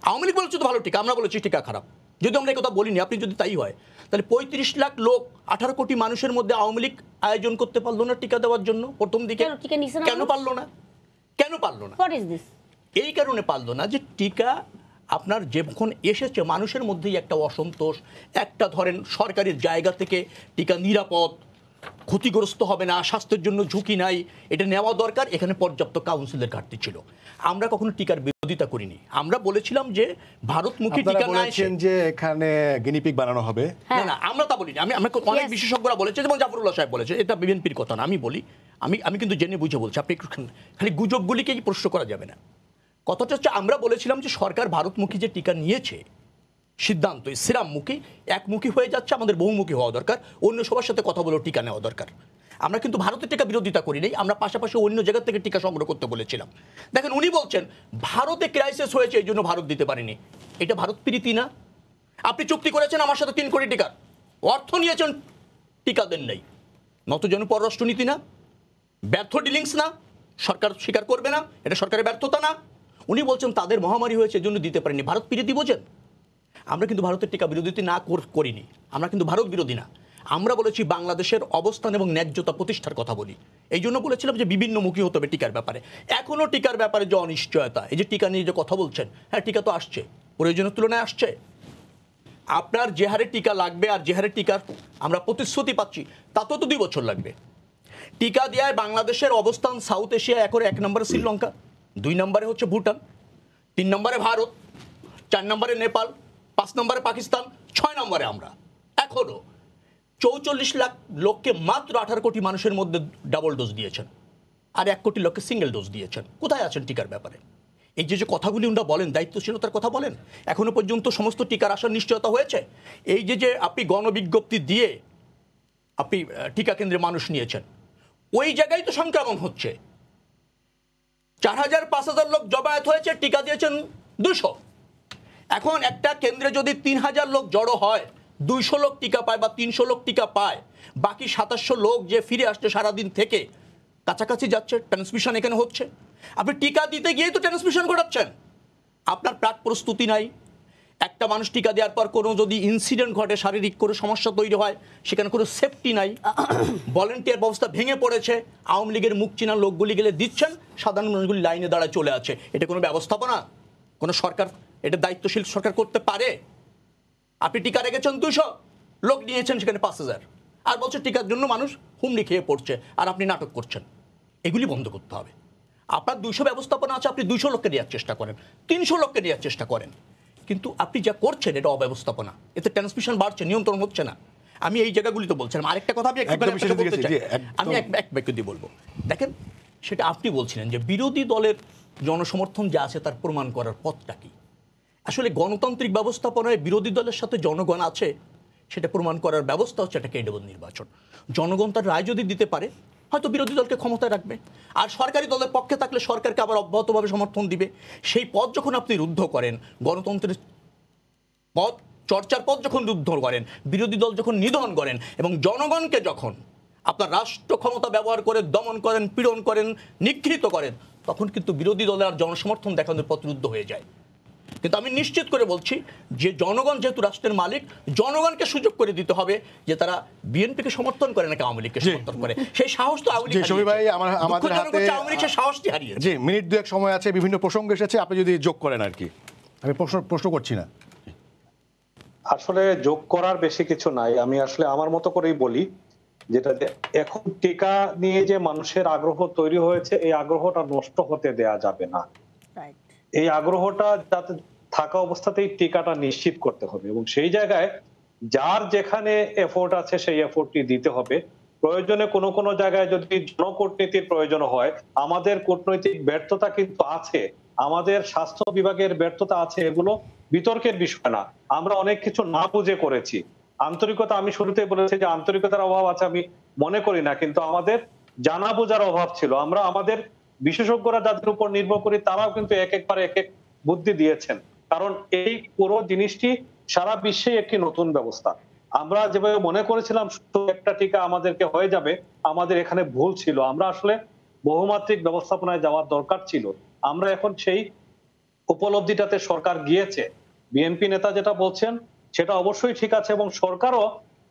আওয়ামী লীগ বলেছে তো ভালো টিকা, আমরা বলেছি টিকা খারাপ। যদি আমরা এই কথা বলিনি, আপনি যদি তাই হয় তাহলে 35 লাখ লোক 18 কোটি মানুষের মধ্যে আওয়ামী লীগ আয়োজন করতে পারলো না টিকা দেওয়ার জন্য প্রথম দিকে? কেন টিকা নিছে না? কেন পারলো না? কেন পারলো না? What is this? এই কারণে পারলো না যে টিকা আপনার যখন এসেছে মানুষের মধ্যেই একটা অসন্তোষ, একটা ধরেন সরকারের জায়গা থেকে টিকা নিরাপদ, ক্ষতিগ্রস্ত হবে না, স্বাস্থ্যের জন্য ঝুঁকি নাই, এটা নেওয়া দরকার, এখানে পর্যাপ্ত কাউন্সিলের ঘাটতি ছিল। আমরা কখনো টিকার বিরোধিতা করিনি, আমরা বলেছিলাম যে ভারতমুখী টিকা না এসে যে এখানে গিনিপিগ বানানো হবে। না না, আমরা তা বলিনি। আমি অনেক বিশেষজ্ঞরা বলেছে, যেমন জাফরুল্লাহ সাহেব বলেছে, এটা বিএনপির কথা না। আমি বলি, আমি কিন্তু জেনে বুঝে বলছি, আপনি একটু খালি গুজবগুলিকেই প্রশ্ন করা যাবে না। কথাটা হচ্ছে আমরা বলেছিলাম যে সরকার ভারতমুখী যে টিকা নিয়েছে সিদ্ধান্ত সিরামমুখী, একমুখী হয়ে যাচ্ছে, আমাদের বহুমুখী হওয়া দরকার, অন্য সবার সাথে কথা বলে টিকা নেওয়া দরকার। আমরা কিন্তু ভারতের টিকা বিরোধিতা করি নাই, আমরা পাশাপাশি অন্য জায়গা থেকে টিকা সংগ্রহ করতে বলেছিলাম। দেখেন উনি বলছেন ভারতে ক্রাইসিস হয়েছে এই জন্য ভারত দিতে পারেনি। এটা ভারত প্রীতি না? আপনি চুক্তি করেছেন আমার সাথে 3 কোটি টিকার, অর্থ নিয়েছেন, টিকা দেন নাই, নতজন পররাষ্ট্রনীতি না? ব্যর্থ ডিলিংস না? সরকার স্বীকার করবে না এটা সরকারের ব্যর্থতা না? উনি বলছেন তাদের মহামারী হয়েছে এজন্য দিতে পারেনি, ভারত প্রীতি বোঝেন? আমরা কিন্তু ভারতের টিকা বিরোধিতা না করিনি, আমরা কিন্তু ভারত বিরোধী না। আমরা বলেছি বাংলাদেশের অবস্থান এবং ন্যায্যতা প্রতিষ্ঠার কথা বলি। এই জন্য বলেছিলাম যে বিভিন্নমুখী হতে হবে টিকার ব্যাপারে। এখনও টিকার ব্যাপারে যে অনিশ্চয়তা, এই যে টিকা নিয়ে যে কথা বলছেন, হ্যাঁ টিকা তো আসছে, প্রয়োজনের তুলনায় আসছে। আপনার যে হারে টিকা লাগবে আর যে হারে টিকার আমরা প্রতিশ্রুতি পাচ্ছি তাতেও তো 2 বছর লাগবে। টিকা দেওয়ায় বাংলাদেশের অবস্থান সাউথ এশিয়া এখন 1 নম্বরে শ্রীলঙ্কা, 2 নম্বরে হচ্ছে ভুটান, 3 নম্বরে ভারত, 4 নম্বরে নেপাল, 5 নম্বরে পাকিস্তান, 6 নম্বরে আমরা। এখনো 44 লাখ লোককে মাত্র 18 কোটি মানুষের মধ্যে ডাবল ডোজ দিয়েছেন, আর 1 কোটি লোককে সিঙ্গেল ডোজ দিয়েছেন। কোথায় আছেন টিকার ব্যাপারে? এই যে কথাগুলি উনি বলেন, দায়িত্বশীলতার কথা বলেন, এখনো পর্যন্ত সমস্ত টিকার আসার নিশ্চয়তা হয়েছে? এই যে আপনি গণবিজ্ঞপ্তি দিয়ে আপনি টিকা কেন্দ্রে মানুষ নিয়েছেন, ওই জায়গায় তো সংক্রমণ হচ্ছে। 4000 5000 লোক জমায়েত হয়েছে, টিকা দিয়েছেন 200। এখন একটা কেন্দ্রে যদি 3000 লোক জড়ো হয়, 200 লোক টিকা পায় বা 300 লোক টিকা পায়, বাকি 2700 লোক যে ফিরে আসছে সারাদিন থেকে কাছাকাছি যাচ্ছে, ট্রান্সমিশন এখানে হচ্ছে। আপনি টিকা দিতে গিয়েই তো ট্রান্সমিশন ঘটাচ্ছেন। আপনার প্রাক প্রস্তুতি নাই। একটা মানুষ টিকা দেওয়ার পর কোনো যদি ইনসিডেন্ট ঘটে, শারীরিক কোনো সমস্যা তৈরি হয়, সেখানে কোনো সেফটি নাই, ভলেন্টিয়ার ব্যবস্থা ভেঙে পড়েছে, আওয়ামী লীগের মুখ চিনা লোকগুলি গেলে দিচ্ছেন, সাধারণ মানুষগুলি লাইনে দাঁড়ায় চলে আছে। এটা কোনো ব্যবস্থাপনা? কোনো সরকার এটা দায়িত্বশীল সরকার করতে পারে? আপনি টিকা রেখেছেন 200, লোক নিয়েছেন সেখানে 5000, আর বলছে টিকার জন্য মানুষ হুমড়ি খেয়ে পড়ছে, আর আপনি নাটক করছেন। এগুলি বন্ধ করতে হবে। আপনার 200 ব্যবস্থাপনা আছে, আপনি 200 লোককে নেওয়ার চেষ্টা করেন, 300 লোককে নেওয়ার চেষ্টা করেন, কিন্তু আপনি যা করছেন এটা অব্যবস্থাপনা। এতে ট্রান্সমিশন বাড়ছে, নিয়ন্ত্রণ হচ্ছে না। আমি এই জায়গাগুলি তো বলছিলাম। আরেকটা কথা আমি আমি এক বাক্য দিয়ে বলবো। দেখেন, সেটা আপনি বলছিলেন যে বিরোধী দলের জনসমর্থন যা আছে তার প্রমাণ করার পথটা কি। আসলে গণতান্ত্রিক ব্যবস্থাপনায় বিরোধী দলের সাথে জনগণ আছে, সেটা প্রমাণ করার ব্যবস্থা হচ্ছে একটা ক্রেডিবল নির্বাচন। জনগণ তার রায় যদি দিতে পারে, হয়তো বিরোধী দলকে ক্ষমতায় রাখবে, আর সরকারি দলের পক্ষে থাকলে সরকারকে আবার অব্যাহতভাবে সমর্থন দিবে। সেই পথ যখন আপনি রুদ্ধ করেন, গণতন্ত্রের পথ, চর্চার পথ যখন রুদ্ধ করেন, বিরোধী দল যখন নিধন করেন, এবং জনগণকে যখন আপনার রাষ্ট্র ক্ষমতা ব্যবহার করে দমন করেন, পীড়ন করেন, নিগৃহীত করেন, তখন কিন্তু বিরোধী দলের আর জনসমর্থন দেখানোর পথ রুদ্ধ হয়ে যায়। কিন্তু আমি নিশ্চিত করে বলছি যে জনগণ যেহেতু রাষ্ট্রের মালিক, জনগণকে সুযোগ করে দিতে হবে যে তারা বিএনপিকে সমর্থন করে নাকি আওয়ামী লীগকে সমর্থন করে। সেই সাহস তো আওয়ামী লীগ সাহসটি হারিয়েছে। জি, মিনিট 2 সময় আছে, বিভিন্ন প্রসঙ্গ এসেছে, আপনি যদি যোগ করেন আর কি। আমি প্রশ্ন করছি না, আসলে যোগ করার বেশি কিছু নাই। আমি আসলে আমার মতো করেই বলি, যেটা এখন টিকা নিয়ে যে মানুষের আগ্রহ তৈরি হয়েছে, এই আগ্রহটা নষ্ট হতে দেয়া যাবে না। এই আগ্রহটা যাতে থাকা অবস্থাতেই টিকাটা নিশ্চিত করতে হবে, এবং সেই জায়গায় যার যেখানে এফোর্ট আছে সেই এফোর্টটি দিতে হবে। প্রয়োজনে কোনো জায়গায় যদি জনকূটনীতির প্রয়োজন হয়, আমাদের কূটনৈতিক ব্যর্থতা কিন্তু আছে, আমাদের স্বাস্থ্য বিভাগের ব্যর্থতা আছে, এগুলো বিতর্কের বিষয় না। আমরা অনেক কিছু না বুঝে করেছি। আন্তরিকতা, আমি শুরুতেই বলেছি যে আন্তরিকতার অভাব আছে আমি মনে করি না, কিন্তু আমাদের জানা বোঝার অভাব ছিল। আমরা আমাদের বিশেষজ্ঞরা যাদের উপর নির্ভর করি, তারাও কিন্তু এক এক বুদ্ধি দিয়েছেন। কারণ এই পুরো জিনিসটি সারা বিশ্বে একটি নতুন ব্যবস্থা। আমরা যেভাবে মনে করেছিলাম শুধু একটা টিকা আমাদেরকে হয়ে যাবে, আমাদের এখানে ভুল ছিল। আমরা আসলে বহুমাত্রিক ব্যবস্থাপনায় যাওয়ার দরকার ছিল। আমরা এখন সেই উপলব্ধিটাতে সরকার গিয়েছে। বিএনপি নেতা যেটা বলছেন, সেটা অবশ্যই ঠিক আছে, এবং সরকারও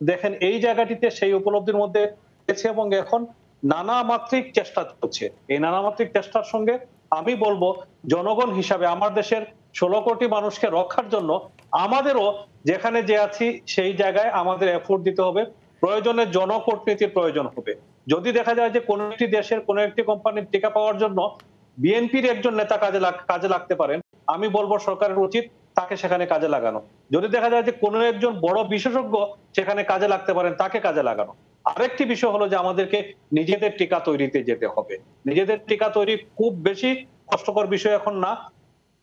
দেখেন এই জায়গাটিতে সেই উপলব্ধির মধ্যে গেছে এবং এখন নানা মাত্রিক চেষ্টা চলছে। এই নানা মাত্রিক চেষ্টার সঙ্গে আমি বলবো জনগণ হিসাবে আমার দেশের 16 কোটি মানুষকে রক্ষার জন্য আমাদেরও যেখানে যে আছি সেই জায়গায় আমাদের এফোর্ট দিতে হবে। প্রয়োজনে জনকূটনীতির প্রয়োজন হবে। যদি দেখা যায় যে কোনো একটি দেশের কোনো একটি কোম্পানির টিকা পাওয়ার জন্য বিএনপির একজন নেতা কাজে লাগতে পারেন, আমি বলবো সরকারের উচিত তাকে সেখানে কাজে লাগানো। যদি দেখা যায় যে কোনো একজন বড় বিশেষজ্ঞ সেখানে কাজে লাগতে পারেন, তাকে কাজে লাগানো। আরেকটি বিষয় হলো যে আমাদেরকে নিজেদের টিকা তৈরিতে যেতে হবে। নিজেদের টিকা তৈরি খুব বেশি কষ্টকর বিষয় এখন না,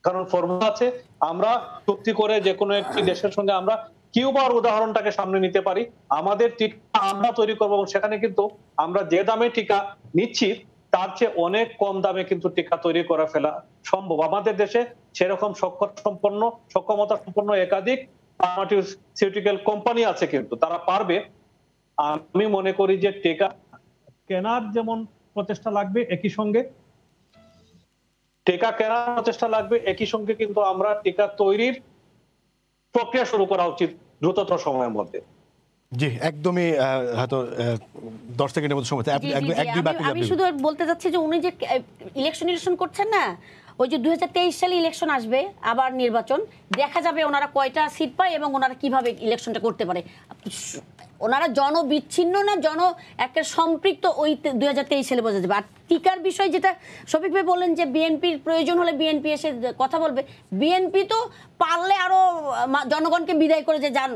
কারণ ফর্মুলা আছে। আমরা চুক্তি করে যে কোনো একটি দেশের সঙ্গে আমরা কিউবার উদাহরণটাকে সামনে নিতে পারি। আমাদের টিকা আমরা তৈরি করবো এবং সেখানে কিন্তু আমরা যে দামে টিকা নিচ্ছি তার চেয়ে অনেক কম দামে কিন্তু টিকা তৈরি করে ফেলা সম্ভব। আমাদের দেশে সেরকম সক্ষমতা সম্পন্ন একাধিক ফার্মাসিউটিক্যাল কোম্পানি আছে, কিন্তু তারা পারবে। আমি মনে করি যে টিকা কেনার যেমন প্রচেষ্টা লাগবে, একই সঙ্গে টিকা কেনার প্রচেষ্টা লাগবে, একই সঙ্গে কিন্তু আমরা টিকা তৈরির প্রক্রিয়া শুরু করা উচিত দ্রুততর সময়ের মধ্যে। জি, একদমই হয়তো 10 সেকেন্ডের মধ্যে সময় জি, জি, জি, আমি শুধু বলতে চাচ্ছি যে উনি যে ইলেকশন করছেন না, ওই যে 2023 সালে ইলেকশন আসবে, আবার নির্বাচন, দেখা যাবে ওনারা কয়টা সিট পায় এবং ওনারা কিভাবে ইলেকশনটা করতে পারে। ওনারা জনবিচ্ছিন্ন না একটা সম্পৃক্ত, ওই 2023 সালে বোঝা যাবে। আর টিকার বিষয় যেটা শফিক ভাই বললেন যে বিএনপির প্রয়োজন হলে বিএনপি এসে কথা বলবে, বিএনপি তো পারলে আরো জনগণকে বিদায় করে যে যান,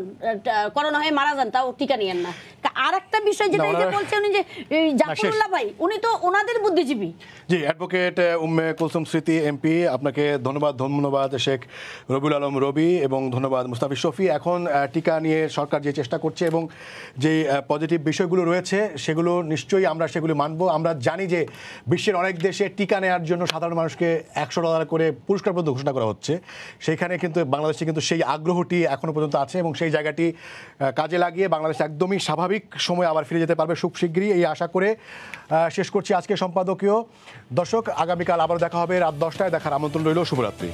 করোনা হয়ে মারা যান, তাও টিকা নিয়েন না। আর একটা বিষয় যেটা এই যে বলছেন উনি যে জাফরুল্লাহ ভাই, উনি তো ওনাদের বুদ্ধিজীবী। জি, অ্যাডভোকেট উম্মে কুলসুম স্মৃতি এমপি, আপনাকে ধন্যবাদ শেখ রবিউল আলম রবি, এবং ধন্যবাদ মুস্তাফিজ শফি। এখন টিকা নিয়ে সরকার যে চেষ্টা করছে এবং যে পজিটিভ বিষয়গুলো রয়েছে সেগুলো নিশ্চয়ই আমরা সেগুলো মানব। আমরা জানি যে বিশ্বের অনেক দেশে টিকা নেওয়ার জন্য সাধারণ মানুষকে $100 করে পুরস্কার পর্যন্ত ঘোষণা করা হচ্ছে। সেখানে কিন্তু বাংলাদেশে কিন্তু সেই আগ্রহটি এখনো পর্যন্ত আছে এবং সেই জায়গাটি কাজে লাগিয়ে বাংলাদেশ একদমই স্বাভাবিক সময় আবার ফিরে যেতে পারবে খুব শীঘ্রই, এই আশা করে শেষ করছি আজকে সম্পাদকীয়। দর্শক, আগামীকাল আবার দেখা হবে রাত 10টায়। দেখার আমন্ত্রণ রইল। শুভরাত্রি।